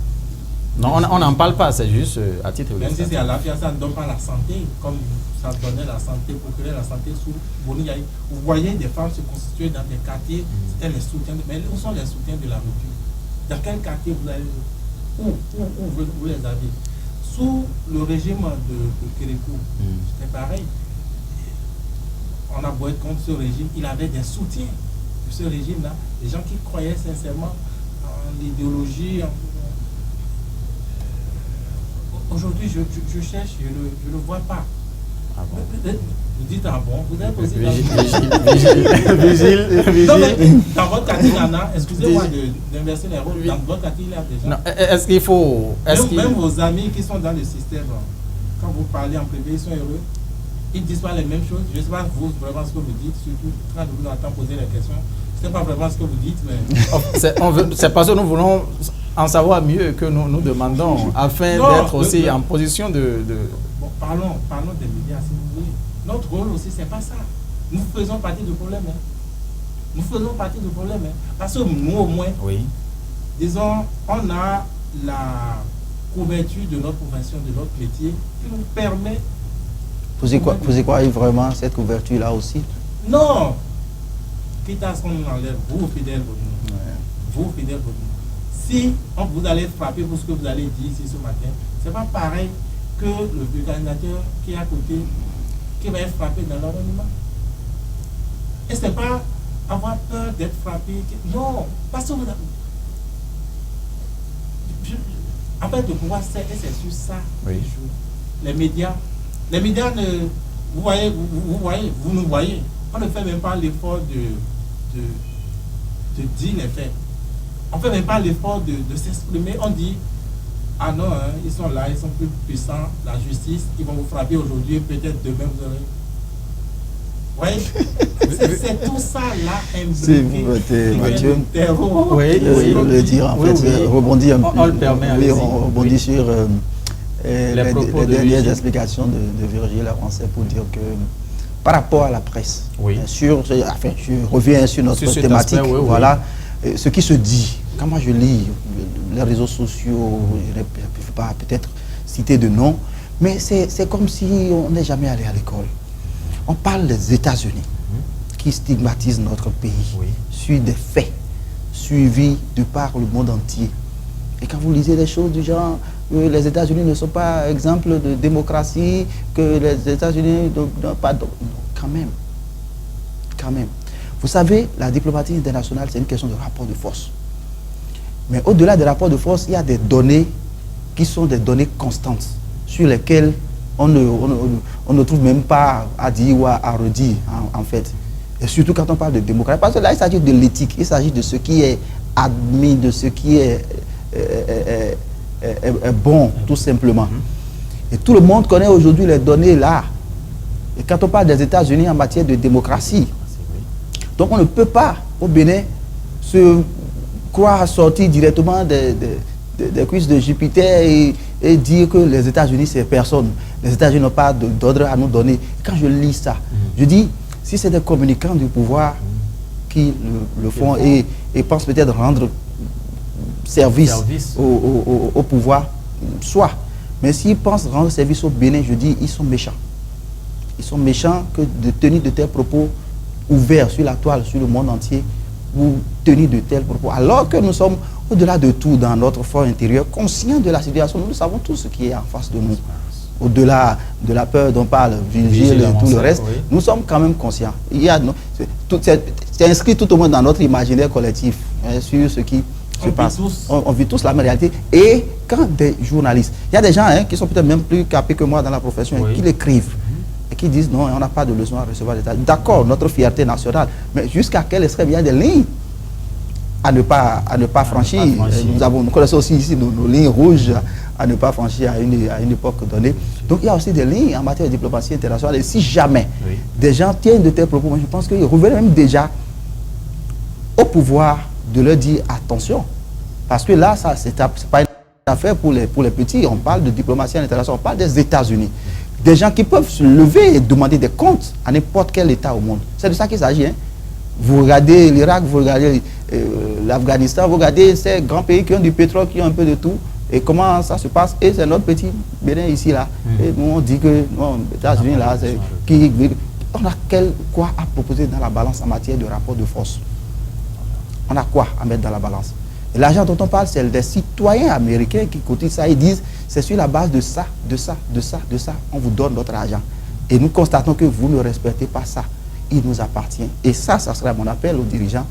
Non, on n'en parle pas, c'est juste à titre même si c'est à la FIA, ça ne donne pas la santé, comme ça donnait la santé, procurer la santé sous Boni Yayi. Vous voyez des femmes se constituer dans des quartiers, c'était les soutiens, mais où sont les soutiens de la rupture? Dans quel quartier vous allez? Où vous les avez? Sous le régime de Kérékou, c'était pareil. On a beau être contre ce régime, il avait des soutiens de ce régime-là, des gens qui croyaient sincèrement en l'idéologie. Aujourd'hui, je cherche, je ne le vois pas. Ah bon. Vous dites ah bon, vous êtes aussi Vigile. Non, mais dans votre quartier, Nana, excusez-moi d'inverser les rôles, dans votre quartier, il y a des gens. Non, est-ce qu'il faut... Même vos amis qui sont dans le système, quand vous parlez en privé, ils sont heureux. Ils ne disent pas les mêmes choses. Je ne sais pas vous, vraiment ce que vous dites, surtout quand je vous entends poser les questions. Ce n'est pas vraiment ce que vous dites, mais... C'est parce que nous voulons en savoir mieux que nous demandons, afin d'être aussi en position de... Bon, parlons des médias, si vous voulez. Notre rôle aussi, c'est pas ça. Nous faisons partie du problème. Hein. Nous faisons partie du problème. Hein. Parce que nous, au moins, disons, on a la couverture de notre profession, de notre métier, qui nous permet... Vous y croyez vraiment cette couverture-là aussi? Non. Quitte à ce qu'on nous enlève, vous, fidèles, vous, fidèles, si vous allez frapper pour ce que vous allez dire ici ce matin, c'est pas pareil que le vulgarisateur qui est à côté, qui va être frappé dans l'anonymat. Et ce n'est pas avoir peur d'être frappé. Non, parce que vous avez... En fait, le pouvoir, c'est sur ça. Les médias vous voyez, vous nous voyez. On ne fait même pas l'effort de dire les faits. On ne fait même pas l'effort de s'exprimer. On dit, ah non, hein, ils sont là, ils sont plus puissants, la justice, ils vont vous frapper aujourd'hui, peut-être demain vous aurez... Vous voyez, c'est tout ça là imbriqué. Mathieu. Oui, le dire en fait, rebondir un peu. On le permet. Oui, on rebondit sur les dernières explications de Virgile Lavoisier pour dire que par rapport à la presse, bien sûr, enfin, je reviens sur notre thématique, voilà, ce qui se dit, quand moi je lis les réseaux sociaux, je ne peux pas peut-être citer de nom, mais c'est comme si on n'est jamais allé à l'école. On parle des États-Unis qui stigmatisent notre pays sur des faits suivis de par le monde entier. Et quand vous lisez des choses du genre, les États-Unis ne sont pas exemple de démocratie, que les États-Unis n'ont pas... Non, quand même. Vous savez, la diplomatie internationale, c'est une question de rapport de force. Mais au-delà des rapports de force, il y a des données qui sont des données constantes, sur lesquelles on ne trouve même pas à dire ou à redire, en fait. Et surtout quand on parle de démocratie. Parce que là, il s'agit de l'éthique, il s'agit de ce qui est admis, de ce qui est bon, tout simplement. Et tout le monde connaît aujourd'hui les données là. Et quand on parle des États-Unis en matière de démocratie, donc on ne peut pas, au Bénin, se croire sortir directement des cuisses de Jupiter et dire que les États-Unis, c'est personne. Les États-Unis n'ont pas d'ordre à nous donner. Quand je lis ça, je dis, si c'est des communicants du pouvoir qui le font et pensent peut-être rendre service au pouvoir, soit. Mais s'ils pensent rendre service au Bénin, je dis, ils sont méchants. Ils sont méchants que de tenir de tels propos ouverts sur la toile, sur le monde entier, ou tenir de tels propos. Alors que nous sommes, au-delà de tout, dans notre fort intérieur, conscients de la situation. Nous savons tout ce qui est en face de nous. Au-delà de la peur dont parle Virgile et tout le reste, nous sommes quand même conscients. C'est inscrit tout au moins dans notre imaginaire collectif, sur ce qui se passe. On vit tous la même réalité. Et quand des journalistes, il y a des gens qui sont peut-être même plus capés que moi dans la profession, qui l'écrivent et qui disent non, on n'a pas de leçon à recevoir d'État. D'accord, notre fierté nationale, mais jusqu'à quel extrême? Il y a des lignes à ne pas franchir. Nous connaissons aussi ici nos lignes rouges à ne pas franchir à une époque donnée. Donc il y a aussi des lignes en matière de diplomatie internationale. Et si jamais des gens tiennent de tels propos, je pense qu'il revient même déjà au pouvoir de leur dire attention. Parce que là, c'est pas une affaire pour les petits. On parle de diplomatie internationale, on parle des États-Unis. Des gens qui peuvent se lever et demander des comptes à n'importe quel État au monde. C'est de ça qu'il s'agit. Vous regardez l'Irak, vous regardez l'Afghanistan, vous regardez ces grands pays qui ont du pétrole, qui ont un peu de tout. Et comment ça se passe? Et c'est notre petit Bénin ici, là. Et nous, on dit que les États-Unis, là, on a quoi à proposer dans la balance en matière de rapport de force? On a quoi à mettre dans la balance? Et l'argent dont on parle, c'est des citoyens américains qui cotisent ça. Ils disent, c'est sur la base de ça, de ça, de ça, de ça, on vous donne notre argent. Et nous constatons que vous ne respectez pas ça. Il nous appartient. Et ça serait mon appel aux dirigeants,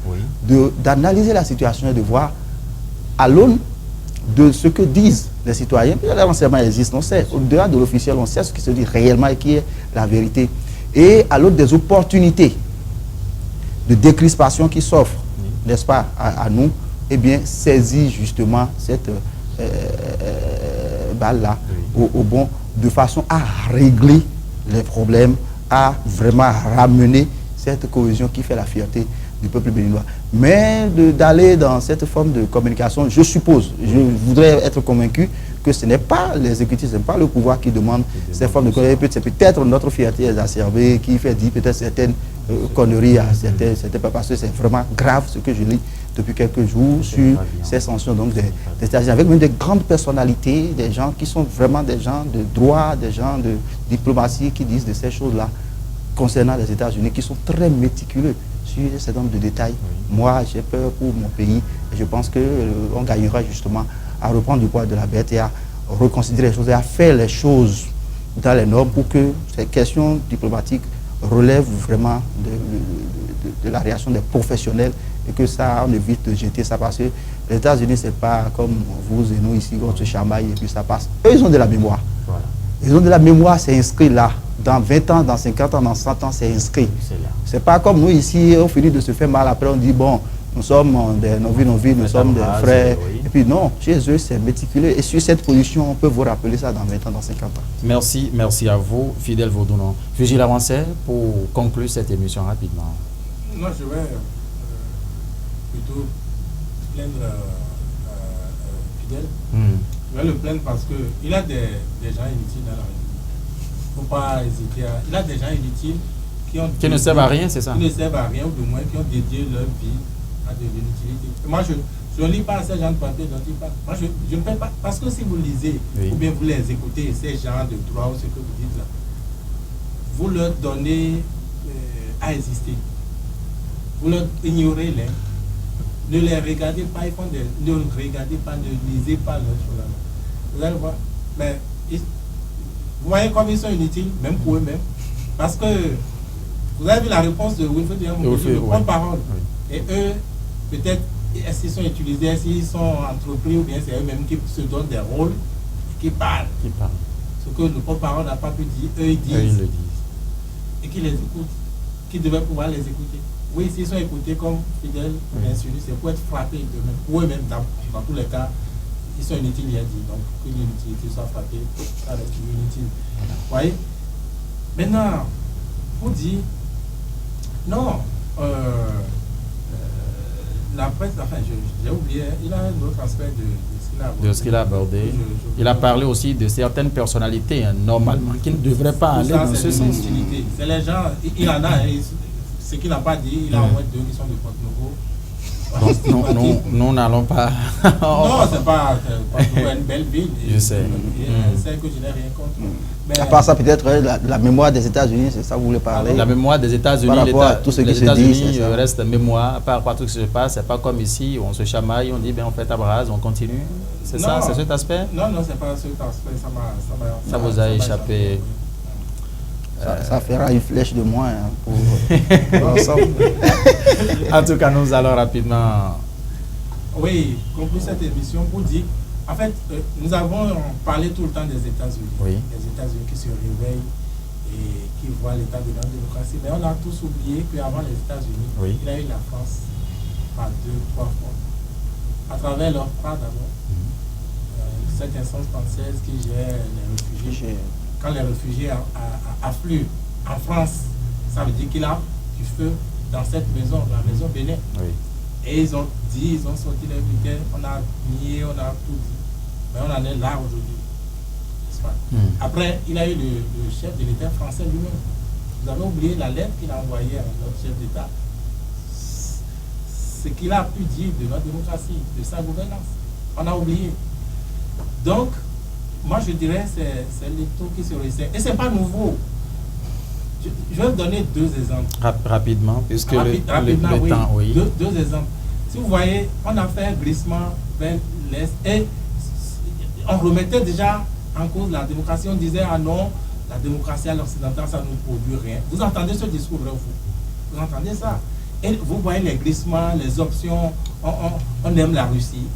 d'analyser la situation et de voir à l'aune de ce que disent les citoyens. Le renseignement existe, on sait, au-delà de l'officiel, on sait ce qui se dit réellement et qui est la vérité. Et à l'aune des opportunités de décrispation qui s'offrent, n'est-ce pas, à nous, eh bien, saisir justement cette balle-là au bon, de façon à régler les problèmes, à vraiment ramener cette cohésion qui fait la fierté du peuple béninois. Mais d'aller dans cette forme de communication, je suppose, je voudrais être convaincu que ce n'est pas l'exécutif, ce n'est pas le pouvoir qui demande ces formes de communication. C'est peut-être notre fierté exacerbée qui fait dire peut-être certaines conneries à certains, parce que c'est vraiment grave ce que je lis depuis quelques jours sur ces sanctions donc des États-Unis, avec même des grandes personnalités, des gens qui sont vraiment des gens de droit, des gens de diplomatie qui disent de ces choses-là concernant les États-Unis, qui sont très méticuleux sur un certain nombre de détails. Moi, j'ai peur pour mon pays et je pense qu'on gagnera justement à reprendre du poil de la bête et à reconsidérer les choses et à faire les choses dans les normes pour que ces questions diplomatiques relèvent vraiment de la réaction des professionnels et que ça, on évite de jeter ça parce que les États-Unis, c'est pas comme vous et nous ici, on se chamaille et puis ça passe. Eux, ils ont de la mémoire. Voilà. Ils ont de la mémoire, c'est inscrit là. Dans 20 ans, dans 50 ans, dans 100 ans, c'est inscrit. C'est pas comme nous ici, on finit de se faire mal, après on dit, bon, nous sommes des non-vies, nous sommes des frères. Et puis non, chez eux, c'est méticuleux. Et sur cette position, on peut vous rappeler ça dans 20 ans, dans 50 ans. Merci à vous, Fidèle Vaudounon. Virgile Avancé, pour conclure cette émission rapidement. Moi, je vais plutôt plaindre Fidèle. Je vais le plaindre parce qu'il a des gens inutiles dans la réunion. Il ne faut pas hésiter à... Il a des gens inutiles qui ne servent à rien, c'est ça? Qui ne servent à rien, ou du moins qui ont dédié leur vie à de l'inutilité. Moi, je ne lis pas ces gens de papier dont ils parlent. Moi, je ne fais pas... Parce que si vous lisez, ou bien vous les écoutez, ces gens de droit ou ce que vous dites là, vous leur donnez à exister. Vous leur ignorez les. Ne les regardez pas, ne regardez pas, ne lisez pas leurs choses là. Vous allez voir. Mais vous voyez comme ils sont inutiles, même pour eux-mêmes. Parce que vous avez vu la réponse de Wilfried de porte-parole. Et eux, peut-être, est-ce qu'ils sont utilisés, est-ce qu'ils sont entrepris, ou bien c'est eux-mêmes qui se donnent des rôles, qui parlent. Ce que le porte-parole n'a pas pu dire, eux ils disent. Et qui les écoutent, qui devaient pouvoir les écouter. Oui, s'ils sont écoutés comme fidèles, bien sûr, c'est pour être frappés d'eux-mêmes. Pour eux-mêmes, dans tous les cas, ils sont inutiles, il a dit. Donc, que l'inutilité soit frappée, ça reste inutile. Vous voyez? Maintenant, pour dire non, la presse, enfin, j'ai oublié, il a un autre aspect de ce qu'il a abordé. Il a parlé aussi de certaines personnalités, normalement, qui ne devraient pas aller dans ce sens. C'est les gens, il en a, ce qu'il n'a pas dit, il a au moins 2 qui sont de Porte-Nouveau. Nous n'allons pas. Non, c'est pas une belle ville. Je sais. C'est que je n'ai rien contre. Mais, à part ça, peut-être la mémoire des États-Unis, c'est ça que vous voulez parler? La mémoire des États-Unis, les États-Unis reste mémoire, par rapport à tout ce qui se passe. C'est pas comme ici où on se chamaille, on dit ben on fait table rase, on continue. C'est ça, c'est cet aspect? Non, c'est pas cet aspect. Ça vous a échappé. Ça fera une flèche de moins pour l'ensemble. En tout cas, nous allons rapidement. Oui, conclure cette émission pour dire, en fait, nous avons parlé tout le temps des États-Unis. Oui. Les États-Unis qui se réveillent et qui voient l'état de la démocratie. Mais on a tous oublié qu'avant les États-Unis, il y a eu la France par 2, 3 fois. À travers l'OFPRA d'abord, cette instance française qui gère les réfugiés. Quand les réfugiés affluent en France, ça veut dire qu'il a du feu dans cette maison, la maison Bénin. Oui. Et ils ont dit, ils ont sorti les militaires, on a nié, on a tout dit. Mais on en est là aujourd'hui. Après, il a eu le chef de l'État français lui-même. Vous avez oublié la lettre qu'il a envoyée à notre chef d'État. Ce qu'il a pu dire de notre démocratie, de sa gouvernance. On a oublié. Donc, moi, je dirais que c'est l'étau qui se resserre. Et ce n'est pas nouveau. Je vais vous donner 2 exemples. Rapidement, puisque rapidement, le temps, oui. Deux exemples. Si vous voyez, on a fait un glissement vers l'Est et on remettait déjà en cause la démocratie. On disait, ah non, la démocratie à l'occidental, ça ne nous produit rien. Vous entendez ce discours, vrai ou faux? Vous entendez ça? Et vous voyez les glissements, les options. On aime la Russie.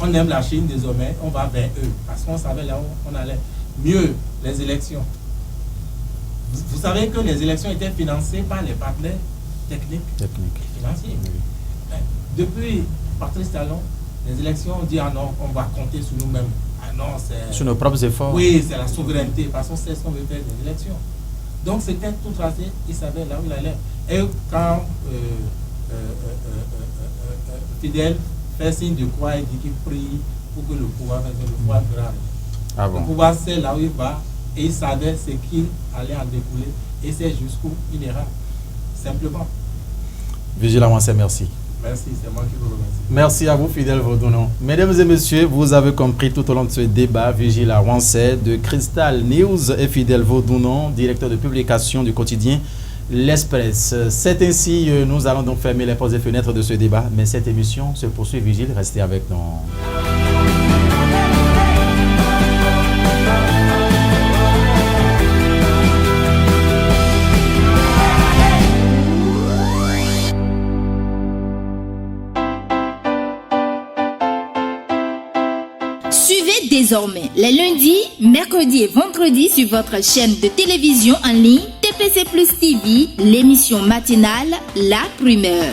On aime la Chine désormais, on va vers eux, parce qu'on savait là où on allait. Mieux, les élections. Vous savez que les élections étaient financées par les partenaires techniques et financiers. Oui. Depuis Patrice Talon, les élections, on dit, ah non, on va compter sur nous-mêmes. Ah non, c'est... Sur nos propres efforts. Oui, c'est la souveraineté, parce qu'on sait ce qu'on veut faire des élections. Donc c'était tout tracé, il savait là où il allait. Et quand Fidel fait signe de croix et dit qu'il prie pour que le pouvoir fera rien. Ah bon. Le pouvoir sait là où il va et il savait ce qu'il allait en découler et c'est jusqu'où il ira. Simplement. Vigile Avancé, merci. Merci, c'est moi qui vous remercie. Merci à vous, Fidèle Vaudounon. Mesdames et messieurs, vous avez compris tout au long de ce débat, Vigile Avancé de Crystal News et Fidèle Vaudounon, directeur de publication du quotidien L'Express. C'est ainsi, nous allons donc fermer les portes et fenêtres de ce débat, mais cette émission se poursuit. Vigile, restez avec nous. Suivez désormais les lundis, mercredis et vendredis sur votre chaîne de télévision en ligne TPC Plus TV, l'émission matinale La Primeur.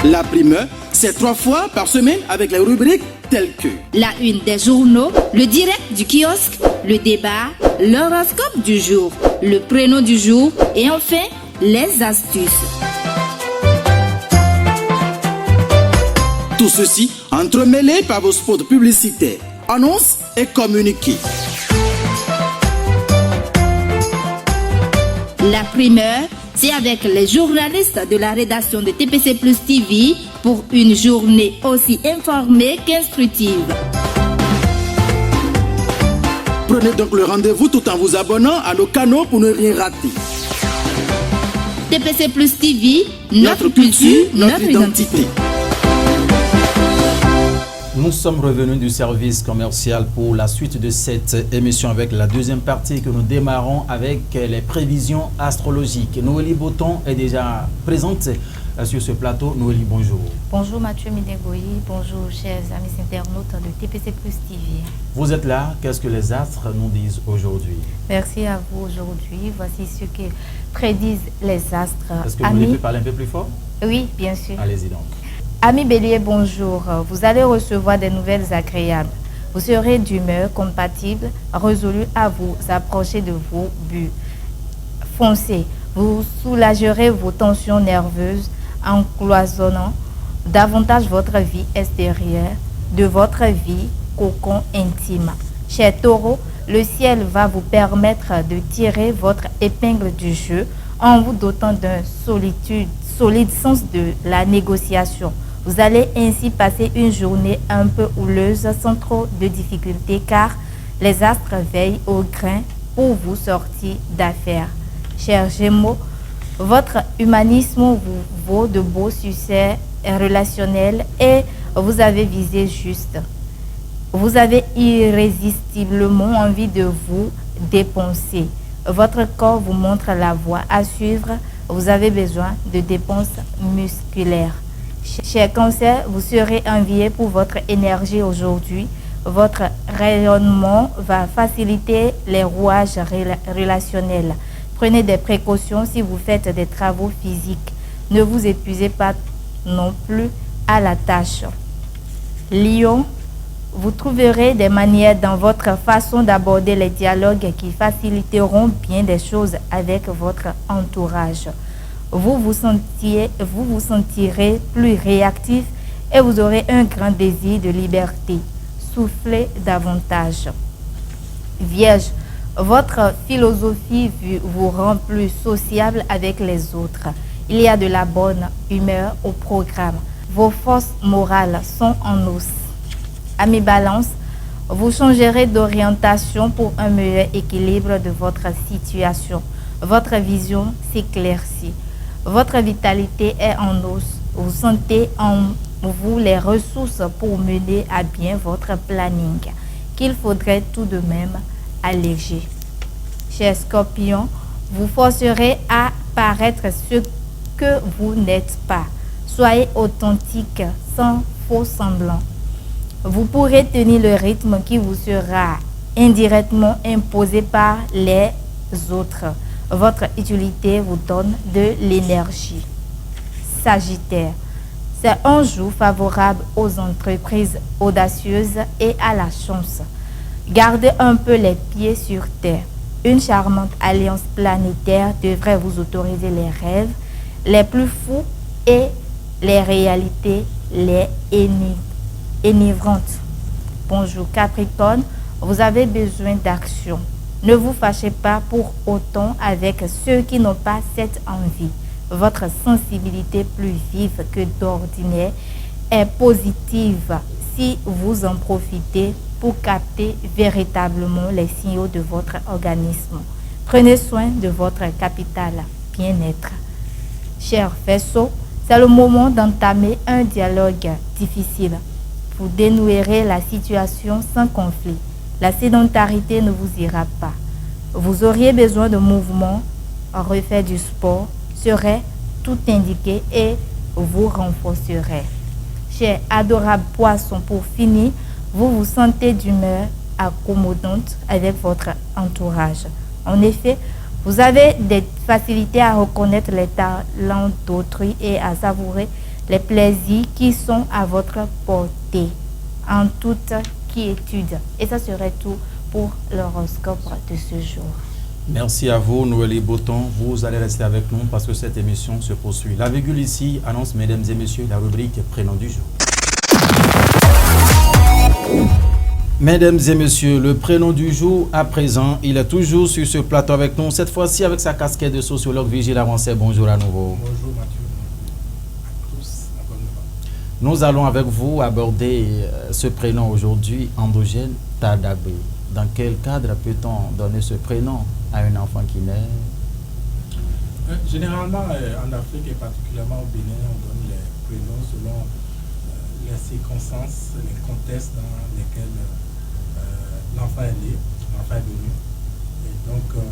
La Primeur, c'est 3 fois par semaine avec les rubriques telles que la une des journaux, le direct du kiosque, le débat, l'horoscope du jour, le prénom du jour et enfin les astuces. Tout ceci entremêlé par vos spots publicitaires, annonces et communiqués. La Primeur, c'est avec les journalistes de la rédaction de TPC Plus TV pour une journée aussi informée qu'instructive. Prenez donc le rendez-vous tout en vous abonnant à nos canaux pour ne rien rater. TPC Plus TV, notre culture, notre identité. Nous sommes revenus du service commercial pour la suite de cette émission avec la deuxième partie que nous démarrons avec les prévisions astrologiques. Noélie Boton est déjà présente sur ce plateau. Noélie, bonjour. Bonjour Mathieu Midegoyi, bonjour chers amis internautes de TPC Plus TV. Vous êtes là, qu'est-ce que les astres nous disent aujourd'hui? Merci à vous aujourd'hui. Voici ce que prédisent les astres. Est-ce que vous pouvez parler un peu plus fort? Oui, bien sûr. Allez-y donc. Amis Bélier, bonjour. Vous allez recevoir des nouvelles agréables. Vous serez d'humeur compatible, résolu à vous approcher de vos buts. Foncez, vous soulagerez vos tensions nerveuses en cloisonnant davantage votre vie extérieure de votre vie cocon intime. Cher Taureau, le ciel va vous permettre de tirer votre épingle du jeu en vous dotant d'un solide sens de la négociation. Vous allez ainsi passer une journée un peu houleuse sans trop de difficultés car les astres veillent au grain pour vous sortir d'affaires. Chers Gémeaux, votre humanisme vous vaut de beaux succès relationnels et vous avez visé juste. Vous avez irrésistiblement envie de vous dépenser. Votre corps vous montre la voie à suivre. Vous avez besoin de dépenses musculaires. Cher Cancer, vous serez envié pour votre énergie aujourd'hui. Votre rayonnement va faciliter les rouages relationnels. Prenez des précautions si vous faites des travaux physiques. Ne vous épuisez pas non plus à la tâche. Lion, vous trouverez des manières dans votre façon d'aborder les dialogues qui faciliteront bien des choses avec votre entourage. Vous vous sentirez plus réactif et vous aurez un grand désir de liberté. Soufflez davantage. Vierge, votre philosophie vous rend plus sociable avec les autres. Il y a de la bonne humeur au programme. Vos forces morales sont en hausse. Amis Balance, vous changerez d'orientation pour un meilleur équilibre de votre situation. Votre vision s'éclaircit. Votre vitalité est en hausse. Vous sentez en vous les ressources pour mener à bien votre planning, qu'il faudrait tout de même alléger. Chers Scorpions, vous forcerez à paraître ce que vous n'êtes pas. Soyez authentique, sans faux semblant. Vous pourrez tenir le rythme qui vous sera indirectement imposé par les autres. Votre utilité vous donne de l'énergie. Sagittaire, c'est un jour favorable aux entreprises audacieuses et à la chance. Gardez un peu les pieds sur terre. Une charmante alliance planétaire devrait vous autoriser les rêves les plus fous et les réalités les enivrantes. Bonjour Capricorne, vous avez besoin d'action. Ne vous fâchez pas pour autant avec ceux qui n'ont pas cette envie. Votre sensibilité plus vive que d'ordinaire est positive si vous en profitez pour capter véritablement les signaux de votre organisme. Prenez soin de votre capital bien-être. Cher Verseau, c'est le moment d'entamer un dialogue difficile. Vous dénouerez la situation sans conflit. La sédentarité ne vous ira pas. Vous auriez besoin de mouvement, refaire du sport serait tout indiqué et vous renforcerait. Cher adorable poisson, pour finir, vous vous sentez d'humeur accommodante avec votre entourage. En effet, vous avez des facilités à reconnaître les talents d'autrui et à savourer les plaisirs qui sont à votre portée en toute quiétude. Et ça serait tout pour l'horoscope de ce jour. Merci à vous, Noélie Botton. Vous allez rester avec nous parce que cette émission se poursuit. La virgule ici annonce, mesdames et messieurs, la rubrique Prénom du jour. Mesdames et messieurs, le prénom du jour à présent, il est toujours sur ce plateau avec nous, cette fois-ci avec sa casquette de sociologue Vigile Avancé. Bonjour à nouveau. Bonjour Mathieu. À tous, encore une fois. Nous allons avec vous aborder ce prénom aujourd'hui, endogène Tadabé. Dans quel cadre peut-on donner ce prénom à un enfant qui naît? Généralement, en Afrique et particulièrement au Bénin, on donne les prénoms selon les circonstances, les contextes dans lesquels l'enfant est né, l'enfant est venu. Et donc,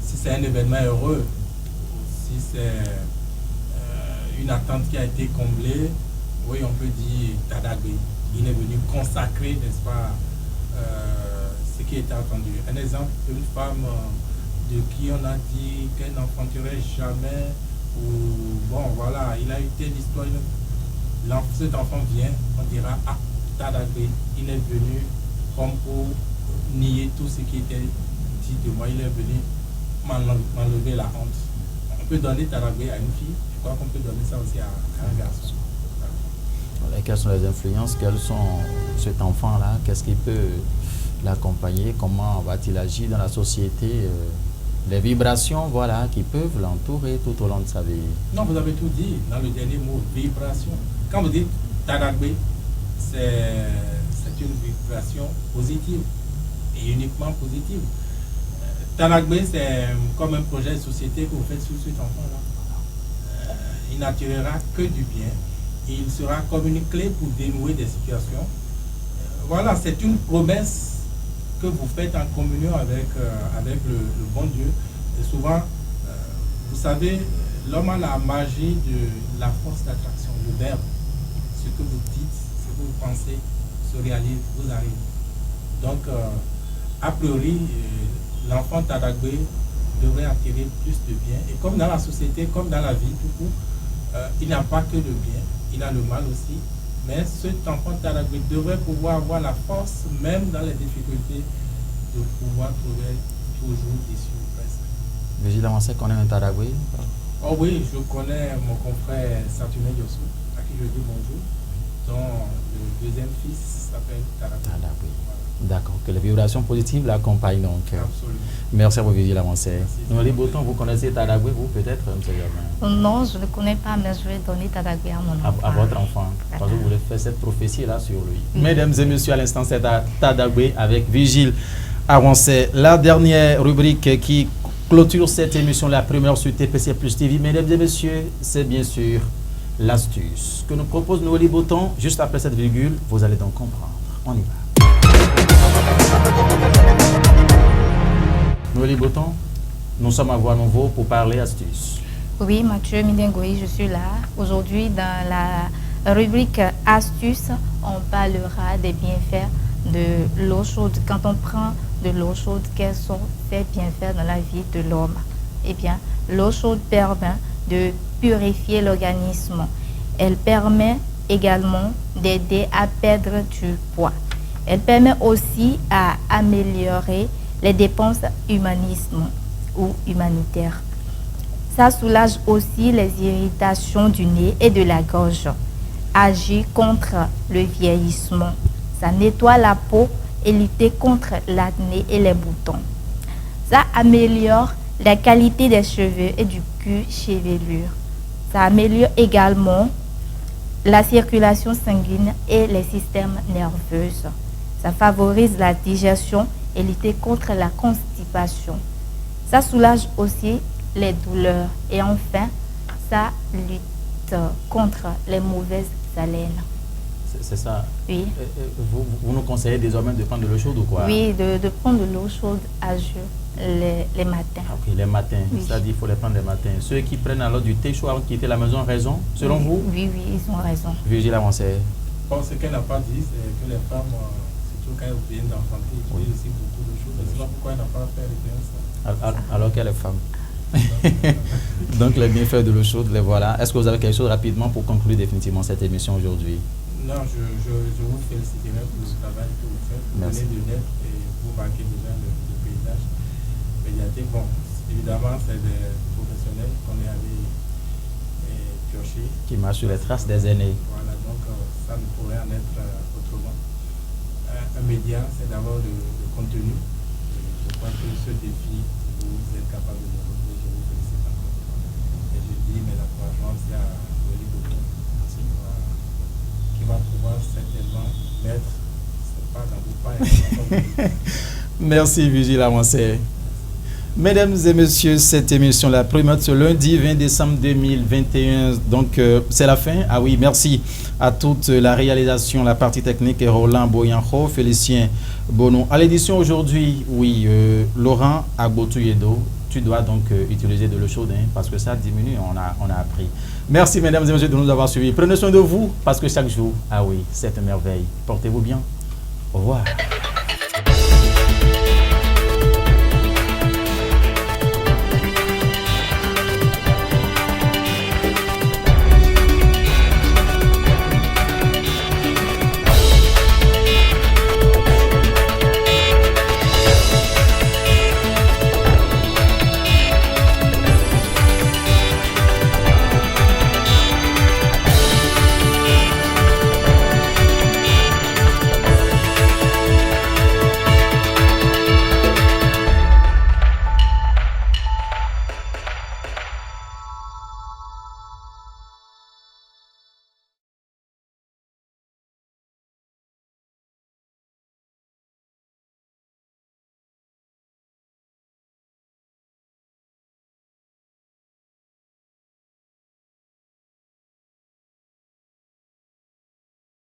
si c'est un événement heureux, si c'est une attente qui a été comblée, oui, on peut dire Tadabé. Il est venu consacrer, n'est-ce pas, ce qui était attendu. Un exemple, une femme de qui on a dit qu'elle n'enfanterait jamais, ou bon, voilà, il a eu telle histoire. Cet enfant vient, on dira, ah, Tadagbe, il est venu comme pour nier tout ce qui était dit de moi. Il est venu m'enlever la honte. On peut donner Tadagbe à une fille, je crois qu'on peut donner ça aussi à un garçon. Voilà, quelles sont les influences, quels sont cet enfant-là, qu'est-ce qui peut l'accompagner, comment va-t-il agir dans la société, les vibrations voilà, qui peuvent l'entourer tout au long de sa vie. Non, vous avez tout dit dans le dernier mot, vibration. Quand vous dites Tadagbe, c'est une vibration positive et uniquement positive. Tadagbe, c'est comme un projet de société que vous faites sur cet enfant-là. Il n'attirera que du bien et il sera comme une clé pour dénouer des situations. Voilà, c'est une promesse que vous faites en communion avec le bon Dieu. Et souvent, vous savez, l'homme a la magie de la force d'attraction, le verbe. Ce que vous dites, ce que vous pensez se réalise, vous arrive. Donc, a priori, l'enfant Tadagbe devrait attirer plus de bien. Et comme dans la société, comme dans la vie, tout coup, il n'a pas que le bien, il a le mal aussi. Mais cet enfant Tadagbe devrait pouvoir avoir la force, même dans les difficultés, de pouvoir trouver toujours l'issue presque. Vigile Avancé connaît un Tadagbe? Oh oui, je connais mon confrère Saturnin Yossou, à qui je dis bonjour, dont le deuxième fils s'appelle Tadagbe. Voilà. D'accord, que les vibrations positives l'accompagnent donc. Absolument. Merci à vous, Vigile Avancé. Noélie Bouton, vous connaissez Tadagbe, vous peut-être, M. Germain? Non, je ne connais pas, mais je vais donner Tadagbe à mon enfant. À votre enfant, parce que vous voulez faire cette prophétie-là sur lui. Oui. Mesdames et messieurs, à l'instant, c'est Tadagbe avec Vigile Avancé. La dernière rubrique qui clôture cette émission, la première sur TPC Plus TV. Mesdames et messieurs, c'est bien sûr l'astuce que nous propose Noélie Bouton. Juste après cette virgule, vous allez donc comprendre. On y va. Noélie Bouton, nous sommes à voix nouveau pour parler astuce. Oui, Mathieu Midengoï, je suis là. Aujourd'hui, dans la rubrique astuce, on parlera des bienfaits de l'eau chaude. Quand on prend de l'eau chaude, quels sont ses bienfaits dans la vie de l'homme? Eh bien, l'eau chaude permet de purifier l'organisme. Elle permet également d'aider à perdre du poids. Elle permet aussi à améliorer les dépenses humanisme ou humanitaires. Ça soulage aussi les irritations du nez et de la gorge. Agit contre le vieillissement. Ça nettoie la peau et lutte contre l'acné et les boutons. Ça améliore la qualité des cheveux et du cuir chevelu. Ça améliore également la circulation sanguine et les systèmes nerveux. Ça favorise la digestion et lutte contre la constipation. Ça soulage aussi les douleurs. Et enfin, ça lutte contre les mauvaises haleines. C'est ça? Oui. Vous nous conseillez désormais de prendre de l'eau chaude ou quoi? Oui, de prendre de l'eau chaude à jeun les matins. Ok, les matins. Oui. C'est-à-dire qu'il faut les prendre les matins. Ceux qui prennent alors du thé chaud avant de quitter la maison ont raison, selon vous? Oui, ils ont raison. Vigile Avancé. Bon, ce qu'elle n'a pas dit, c'est que les femmes, surtout quand elles viennent d'enfanter, ils utilisent aussi beaucoup de choses. Je ne sais pas pourquoi elle n'a pas fait référence à ça. Alors qu'elle est femme. Donc les bienfaits de l'eau chaude, les voilà. Est-ce que vous avez quelque chose rapidement pour conclure définitivement cette émission aujourd'hui? Non, je vous féliciterai pour le travail que vous faites. Vous venez de naître et vous marquez déjà le paysage médiatique. Bon, évidemment, c'est des professionnels qu'on est allé piocher. Qui marchent sur les traces des aînés. Voilà, donc ça ne pourrait en être autrement. Un média, c'est d'abord le contenu. Je crois que ce défi, vous êtes capable de le relever. Je vous félicite encore. Et je dis mes encouragements aussi à Noélie Bouton, qui va pouvoir certainement mettre ses pas dans vos pas. Merci Vigile Avancé. Mesdames et messieurs, cette émission, la première ce lundi 20 décembre 2021, donc c'est la fin. Ah oui, merci à toute la réalisation, la partie technique, Roland Boyanjo, Félicien Bono. À l'édition aujourd'hui, oui, Laurent Agbotuyedo, tu dois donc utiliser de l'eau chaude, hein, parce que ça diminue, on a appris. Merci mesdames et messieurs de nous avoir suivis. Prenez soin de vous, parce que chaque jour, ah oui, c'est une merveille. Portez-vous bien. Au revoir.